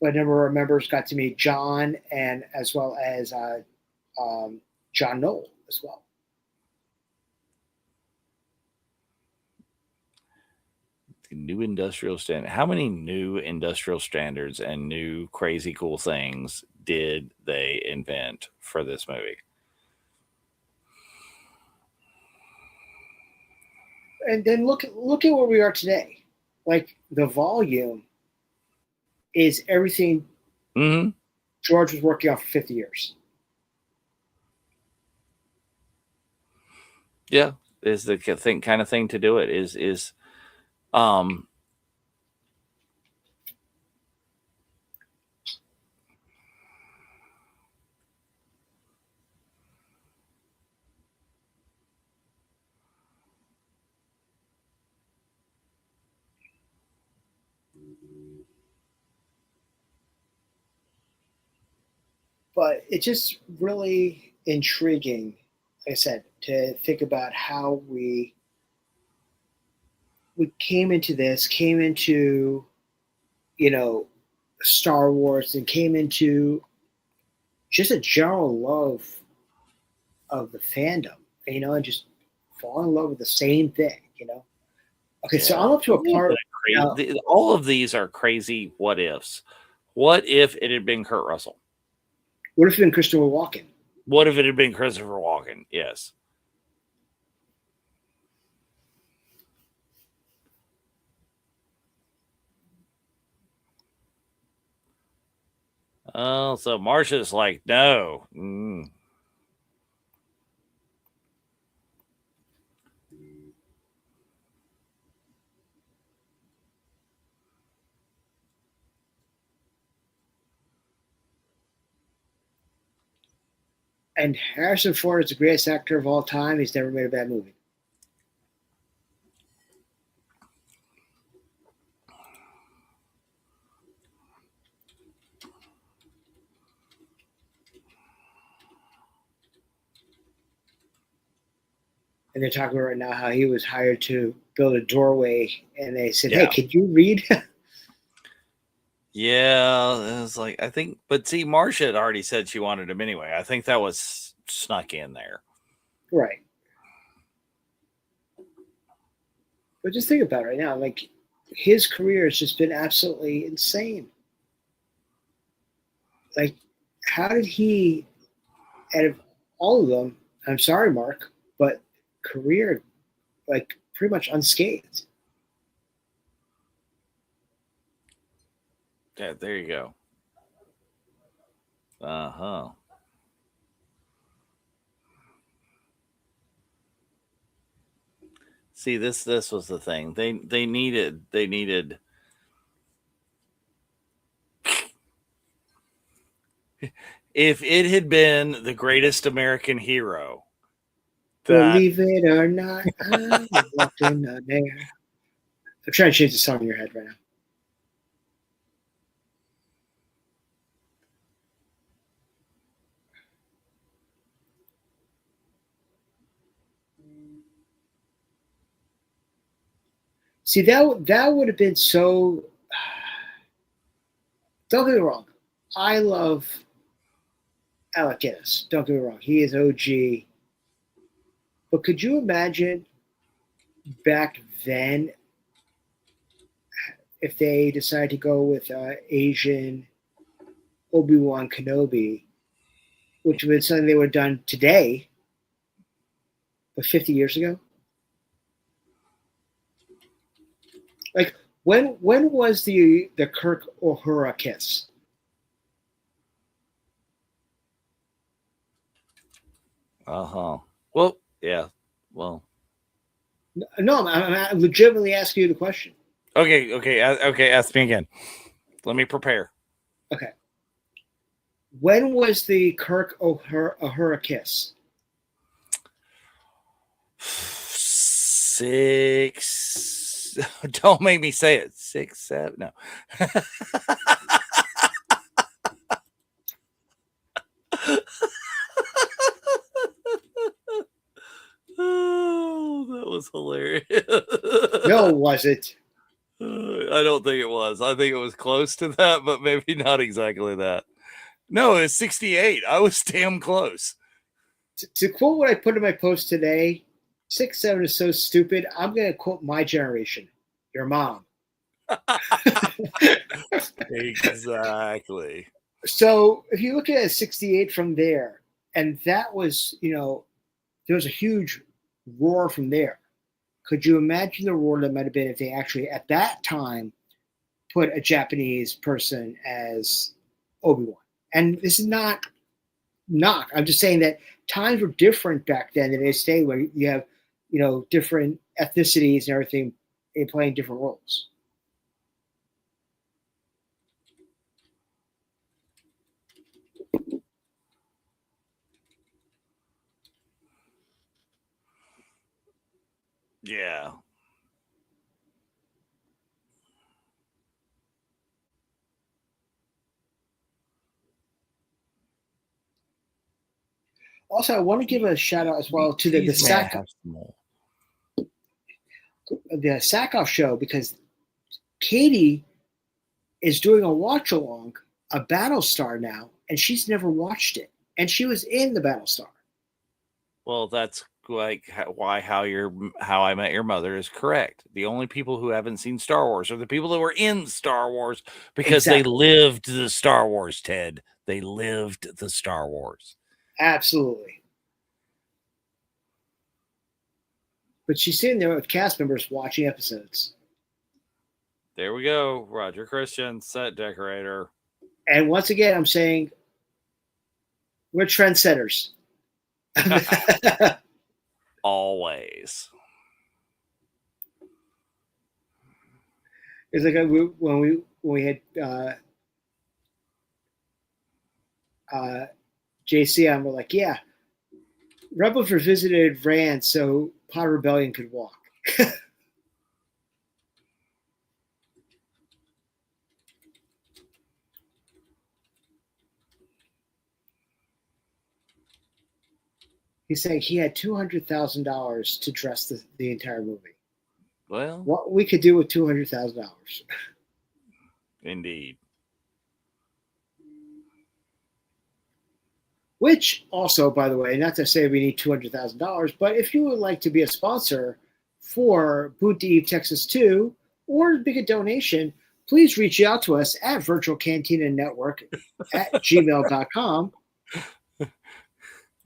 But a number of members got to meet John and as well as John Knoll as well. New industrial standard. How many new industrial standards and new crazy cool things did they invent for this movie? And then look at where we are today. Like the volume is everything Mm-hmm. George was working on for 50 years. Yeah, is the kind of thing to do it. Is But it's just really intriguing, like I said, to think about how we we came into Star Wars, and came into just a general love of the fandom, and just fall in love with the same thing. Okay, so I'm up to a part. All of these are crazy what ifs. What if it had been Kurt Russell? What if it had been Christopher Walken? What if it had been Christopher Walken? Yes. Oh, so Marsha's like, no. And Harrison Ford is the greatest actor of all time. He's never made a bad movie. And they're talking about right now how he was hired to build a doorway, and they said, "Hey, can you read?" Yeah, it was like, I think, but see, Marsha had already said she wanted him anyway. I think that was snuck in there. Right. But just think about it right now. Like, his career has just been absolutely insane. Like, how did he, out of all of them, I'm sorry, Mark, but career, like, pretty much unscathed. Yeah, there you go. Uh-huh. See, this was the thing. They needed if it had been the greatest American hero. Believe it or not, I'm walking on air. I'm trying to change the song in your head right now. See, that would have been so. Don't get me wrong. I love Alec Guinness. Don't get me wrong. He is OG. But could you imagine back then if they decided to go with Asian Obi-Wan Kenobi, which would have been something they would have done today, but 50 years ago? Like, when was the Kirk Uhura kiss? Uh-huh. Well, yeah. Well. No, I'm legitimately asking you the question. Okay. Ask me again. Let me prepare. Okay. When was the Kirk Uhura kiss? 6. Don't make me say it. 6, 7. No. Oh, that was hilarious. No, was it? I don't think it was. I think it was close to that, but maybe not exactly that. No, it's 68. I was damn close. To quote what I put in my post today, 6'7" is so stupid. I'm going to quote my generation, your mom. Exactly. So if you look at 68 from there, and that was, there was a huge roar from there. Could you imagine the roar that might have been if they actually, at that time, put a Japanese person as Obi-Wan? And this is not knock. I'm just saying that times were different back then than they today, where you have, different ethnicities and everything playing different roles. Yeah. Also, I want to give a shout out as well to the These may sack. have some more. the Sackhoff show because Katie is doing a watch along, a Battlestar now, and she's never watched it, and she was in the Battlestar. Well, that's like why How I Met Your Mother is correct. The only people who haven't seen Star Wars are the people that were in Star Wars because they lived the Star Wars, Ted. They lived the Star Wars. Absolutely. But she's sitting there with cast members watching episodes. There we go. Roger Christian, set decorator. And once again, I'm saying we're trendsetters. Always. It's like when we had JC on, we're like, yeah, Rebels revisited Rand so Pod Rebellion could walk. He's saying he had $200,000 to dress the entire movie. Well, what we could do with $200,000. Indeed. Which also, by the way, not to say we need $200,000, but if you would like to be a sponsor for Boot to Eve Texas 2 or make a donation, please reach out to us at Virtual Cantina Network at gmail.com.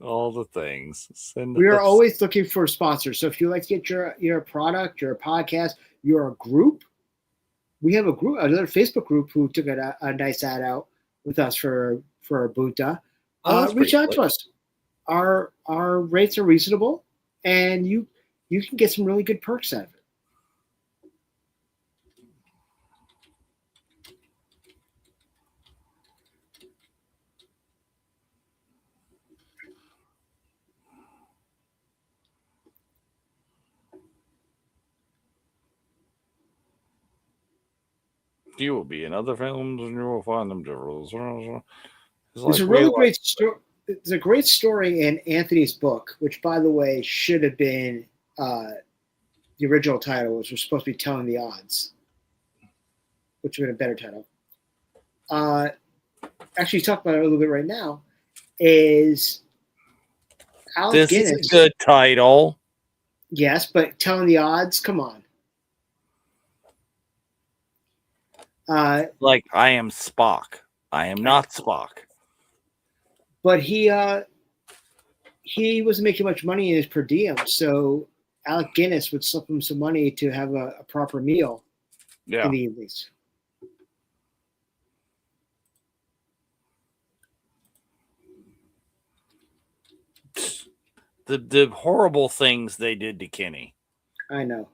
All the things. We are always looking for sponsors. So if you'd like to get your product, your podcast, your group, we have another Facebook group who took a nice ad out with us for Buta. Reach out to us. Our rates are reasonable, and you can get some really good perks out of it. You will be in other films, and you will find them different. There's a really great story. There's a great story in Anthony's book, which, by the way, should have been the original title, which was supposed to be Telling the Odds, which would have been a better title. Actually, talk about it a little bit right now. Is Alec Guinness is a good title? Yes, but Telling the Odds, come on. Like I am Spock. I am not Spock. But he wasn't making much money in his per diem, so Alec Guinness would slip him some money to have a proper meal in the evenings. The horrible things they did to Kenny. I know.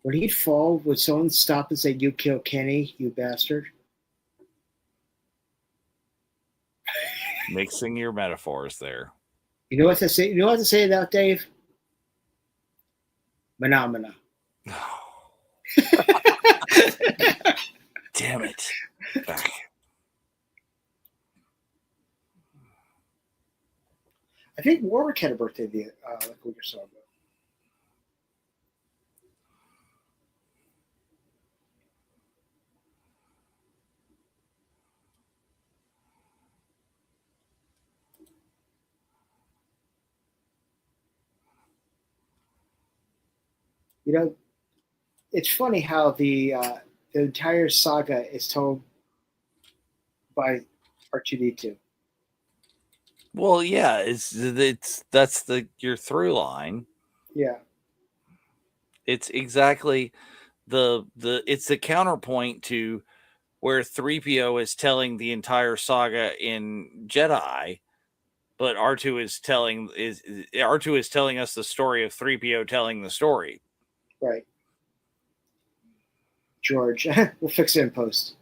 When he'd fall, would someone stop and say, "You killed Kenny, you bastard"? Mixing your metaphors there. You know what to say? You know what to say about Dave? Phenomena. Damn it. I think Warwick had a birthday like a week or so ago. You know, it's funny how the entire saga is told by R2-D2. Well, yeah, that's your through line. Yeah. It's exactly it's the counterpoint to where 3PO is telling the entire saga in Jedi, but R2 is telling us the story of 3PO telling the story. Right. George, we'll fix it in post.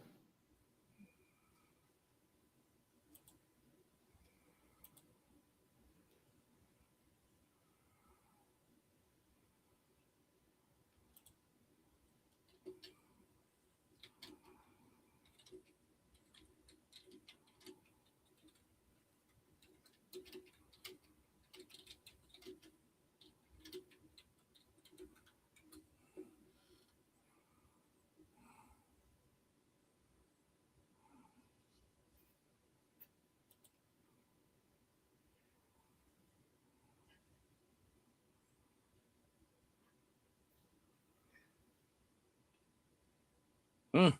Mm.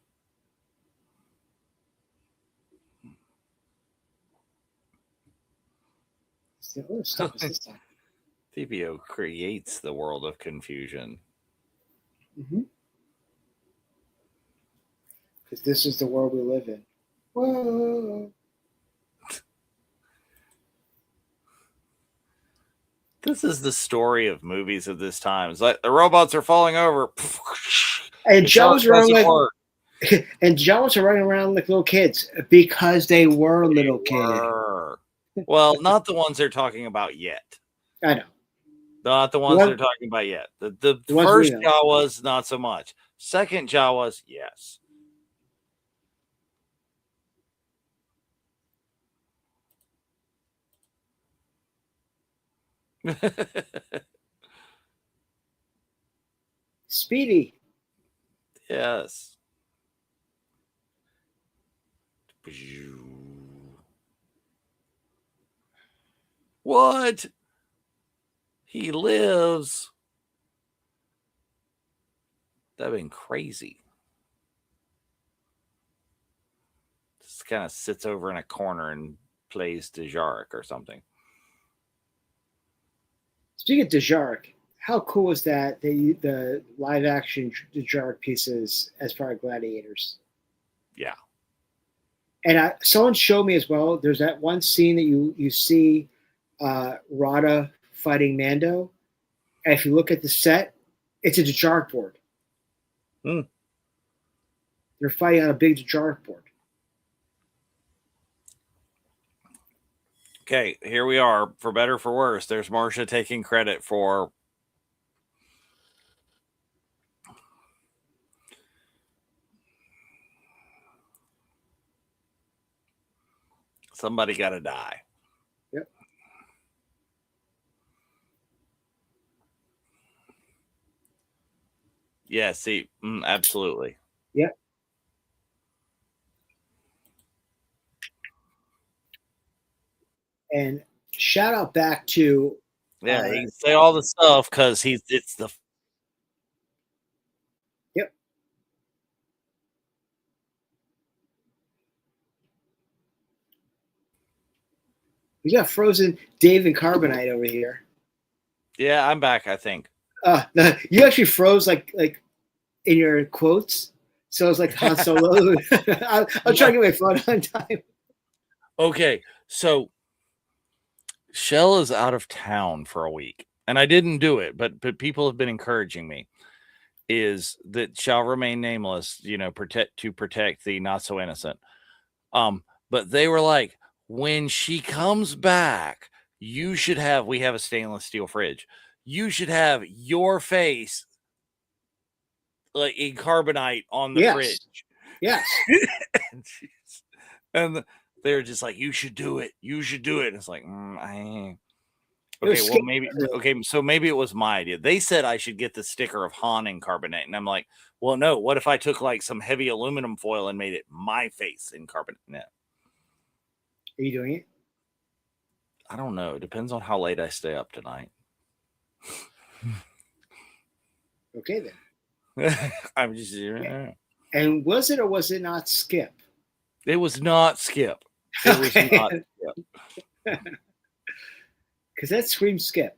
What stuff is this time? TVO creates the world of confusion. Because this is the world we live in. Whoa. This is the story of movies of this time. It's like the robots are falling over. And Joe's running like, work. and Joe's are running around like little kids because they were little kids. Well, not the ones they're talking about yet. I know. Not the ones they're talking about yet. The first Jawas, not so much. Second Jawas, yes. Speedy. Yes. What? He lives. That'd been crazy. Just kind of sits over in a corner and plays Dejarik or something. Speaking of Dejarik, how cool is that? The live action Dejarik pieces as far as gladiators. Yeah. And someone showed me as well. There's that one scene that you see Rada fighting Mando, and if you look at the set, it's a Dejarik board. Mm. They're fighting on a big Dejarik board. Okay, here we are. For better, for worse, there's Marcia taking credit for somebody got to die. Yep. Yeah, see, absolutely. Yep. And shout out back to yeah, he can say all the stuff because it's the yep. We got frozen Dave and Carbonite over here. Yeah, I'm back, I think. No, you actually froze like in your quotes. So it's like Han Solo. I'm trying to get my phone on time. Okay, so Shell is out of town for a week, and I didn't do it, but people have been encouraging me. Is that shall remain nameless, protect the not so innocent. But they were like, when she comes back, we have a stainless steel fridge. You should have your face like in carbonite on the fridge. Yes. And they're just like, you should do it. You should do it. And it's like, okay, so maybe it was my idea. They said I should get the sticker of Han in carbonate. And I'm like, well, no, what if I took like some heavy aluminum foil and made it my face in carbonate? No. Are you doing it? I don't know. It depends on how late I stay up tonight. Okay, then. I'm just. And was it or was it not Skip? It was not Skip. It was not Skip. Because that screams Skip.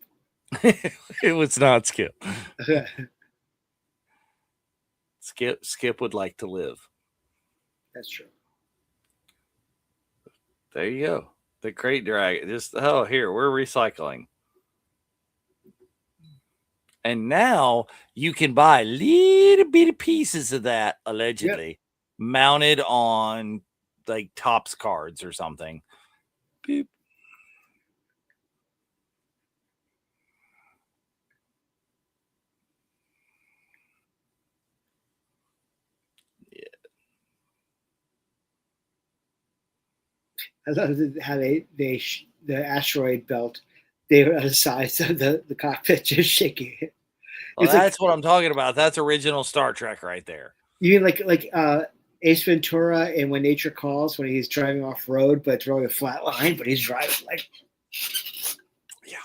It was not Skip. Skip would like to live. That's true. There you go. The crate drag. Here, we're recycling. And now you can buy little bitty pieces of that, allegedly, mounted on like Topps cards or something. Beep. Yeah. I love how the asteroid belt, they were on the sides of the cockpit just shaking it. Well, that's what I'm talking about. That's original Star Trek right there. You mean like Ace Ventura in When Nature Calls, when he's driving off road, but it's really a flat line, but he's driving like. Yeah.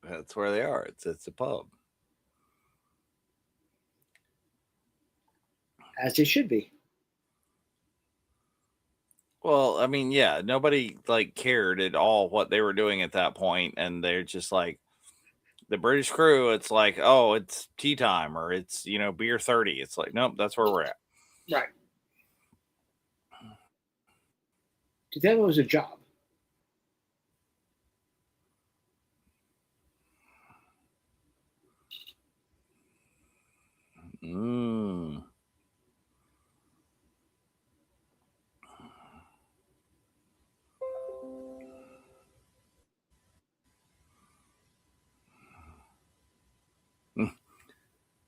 That's where they are. It's a pub. As it should be. Well, I mean, yeah, nobody like cared at all what they were doing at that point, and they're just like the British crew. It's like, oh, it's tea time, or it's beer 30. It's like, nope, that's where we're at. Right. To them, it was a job. Mm.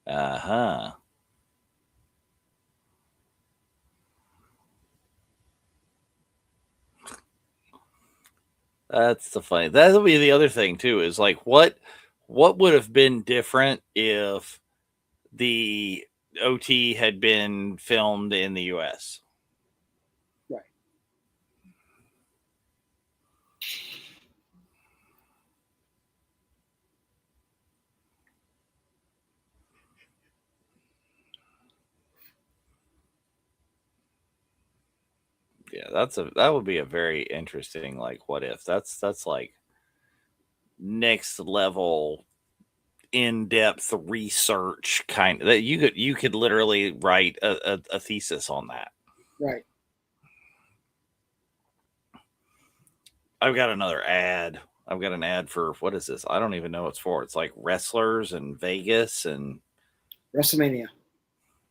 Uh-huh. That's the funny. That'll be the other thing too. Is like what would have been different if the OT had been filmed in the U.S. Right. Yeah, that would be a very interesting like what if. That's like next level in-depth research kind of that you could literally write a thesis on that. Right. I've got another ad. I've got an ad for what is this? I don't even know what it's for. It's like wrestlers and Vegas and WrestleMania.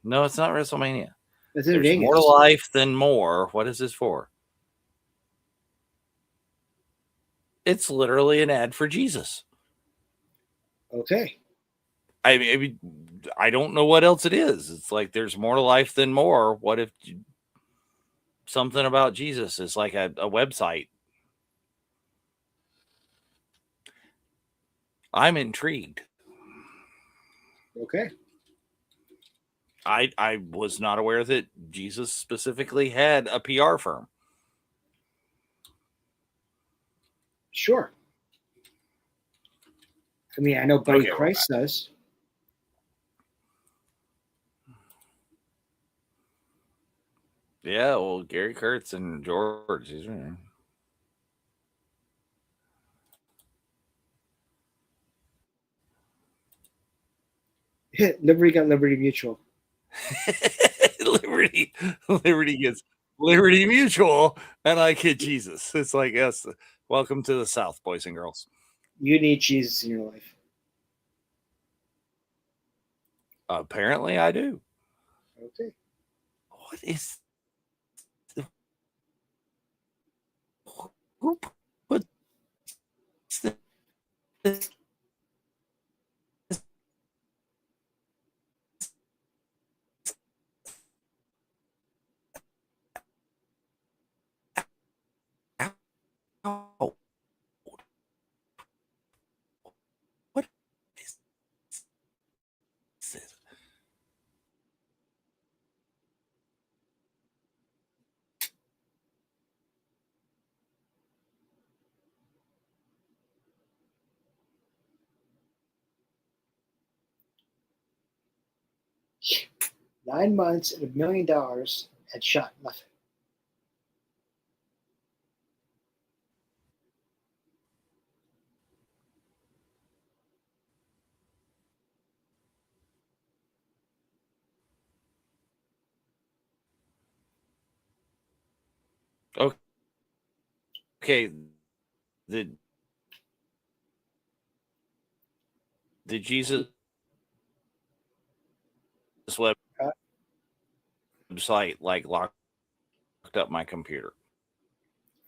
no, it's not WrestleMania. It's in There's Vegas. more to life than more. What is this for? It's literally an ad for Jesus. Okay. I mean, I don't know what else it is. It's like there's more to life than more. What if something about Jesus is like a website? I'm intrigued. Okay. I was not aware that Jesus specifically had a PR firm. Sure. I mean, I know Buddy Okay, Christ does. Yeah, well, Gary Kurtz and George. Liberty got Liberty Mutual. Liberty gets Liberty Mutual, and I get Jesus. It's like, yes, welcome to the South, boys and girls. You need Jesus in your life. Apparently, I do. Okay. What is? Who puts this? Out? What is this? 9 months and $1 million and shot nothing. Okay, the Jesus website like locked up my computer.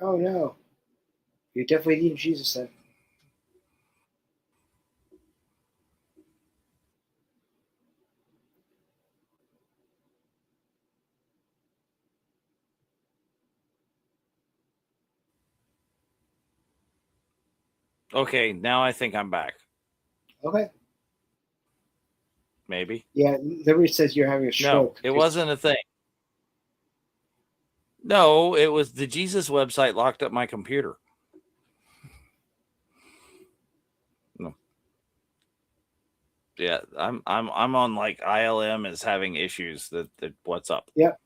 Oh no. You definitely need Jesus then. Okay, now I think I'm back. Okay. Maybe. Yeah, Liberty says you're having a stroke. No, it wasn't a thing. No, it was the Jesus website locked up my computer. No. Yeah, I'm on like ILM is having issues. That what's up? Yep.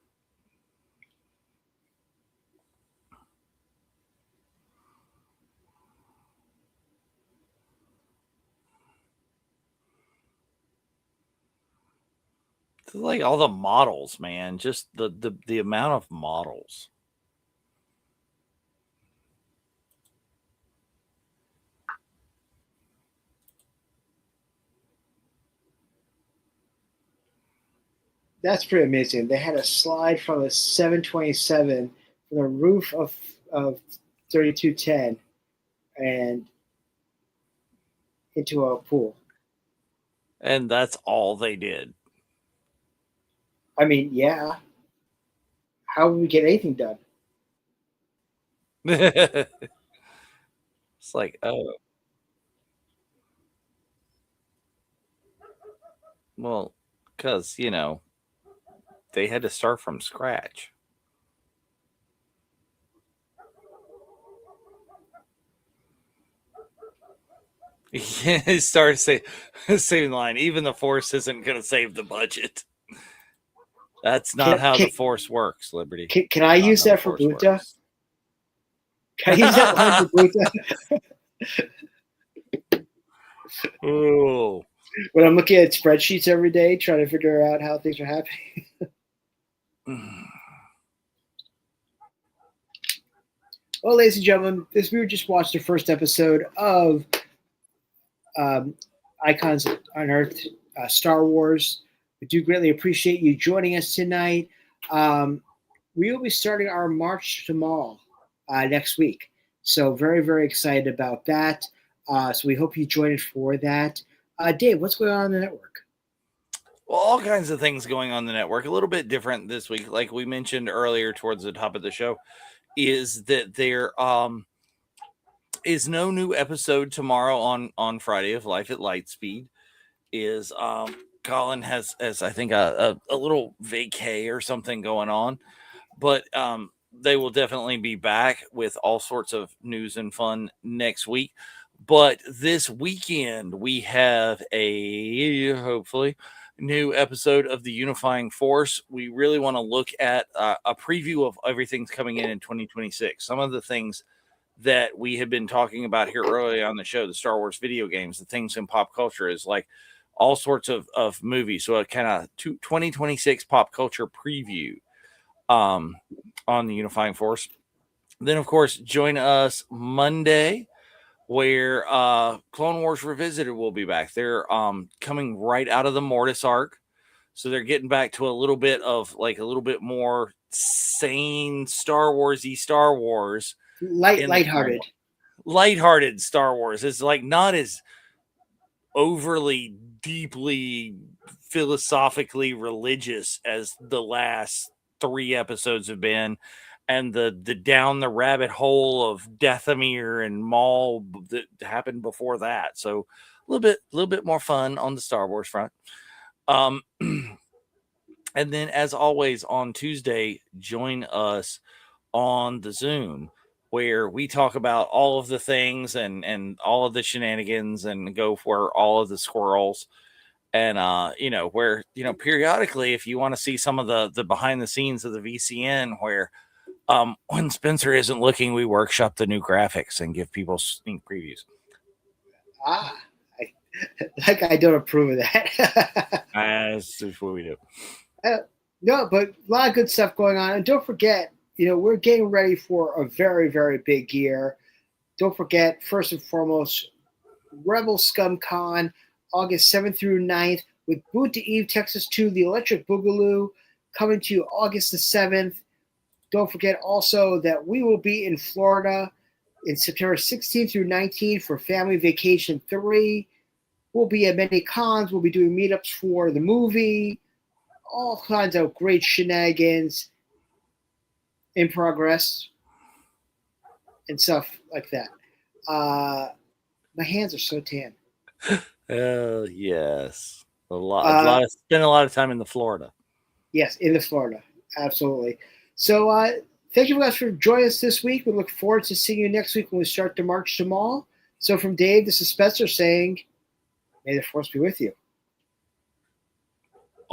Like all the models, man. Just the amount of models. That's pretty amazing. They had a slide from a 727 from the roof of 3210 and into a pool. And that's all they did. I mean, yeah. How would we get anything done? It's like, oh, well, because they had to start from scratch. He started saving the line. Even the Force isn't going to save the budget. That's not how the Force works, Liberty. Can I use that for Buddha? Can I use that line for Buddha? Oh. When I'm looking at spreadsheets every day, trying to figure out how things are happening. Well, ladies and gentlemen, we just watched the first episode of Icons Unearthed, Star Wars. We do greatly appreciate you joining us tonight. We will be starting our March to Mall next week. So very, very excited about that. So we hope you join us for that. Dave, what's going on in the network? Well, all kinds of things going on in the network. A little bit different this week. Like we mentioned earlier towards the top of the show, is that there is no new episode tomorrow on Friday of Life at Lightspeed. Is Colin has I think a little vacay or something going on, but they will definitely be back with all sorts of news and fun next week. But this weekend we have a hopefully new episode of the Unifying Force. We really want to look at a preview of everything's coming in 2026. Some of the things that we have been talking about here early on the show, the Star Wars video games, the things in pop culture, is like all sorts of movies. So a kind of 2026 pop culture preview on the Unifying Force. Then, of course, join us Monday, where Clone Wars Revisited will be back. They're coming right out of the Mortis arc. So they're getting back to a little bit more sane Star Wars-y Star Wars. Lighthearted Star Wars. It's like not as overly deeply philosophically religious as the last 3 episodes have been, and the down the rabbit hole of Dathomir and Maul that happened before that. So a little bit more fun on the Star Wars front. And then, as always, on Tuesday, join us on the Zoom, where we talk about all of the things and all of the shenanigans and go for all of the squirrels. And, where, periodically, if you want to see some of the behind the scenes of the VCN, where when Spencer isn't looking, we workshop the new graphics and give people sneak previews. I don't approve of that. That's what we do. No, but a lot of good stuff going on. And don't forget, we're getting ready for a very, very big year. Don't forget, first and foremost, Rebel Scum Con, August 7th through 9th, with Boot to Eve, Texas 2, the Electric Boogaloo, coming to you August the 7th. Don't forget also that we will be in Florida in September 16th through 19th for Family Vacation 3. We'll be at many cons. We'll be doing meetups for the movie. All kinds of great shenanigans in progress and stuff like that. My hands are so tan. Oh, yes. Spend a lot of time in the Florida. Yes, in the Florida. Absolutely. So thank you guys for joining us this week. We look forward to seeing you next week when we start the March to Mall. So from Dave, this is Spencer saying, may the Force be with you.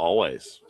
Always.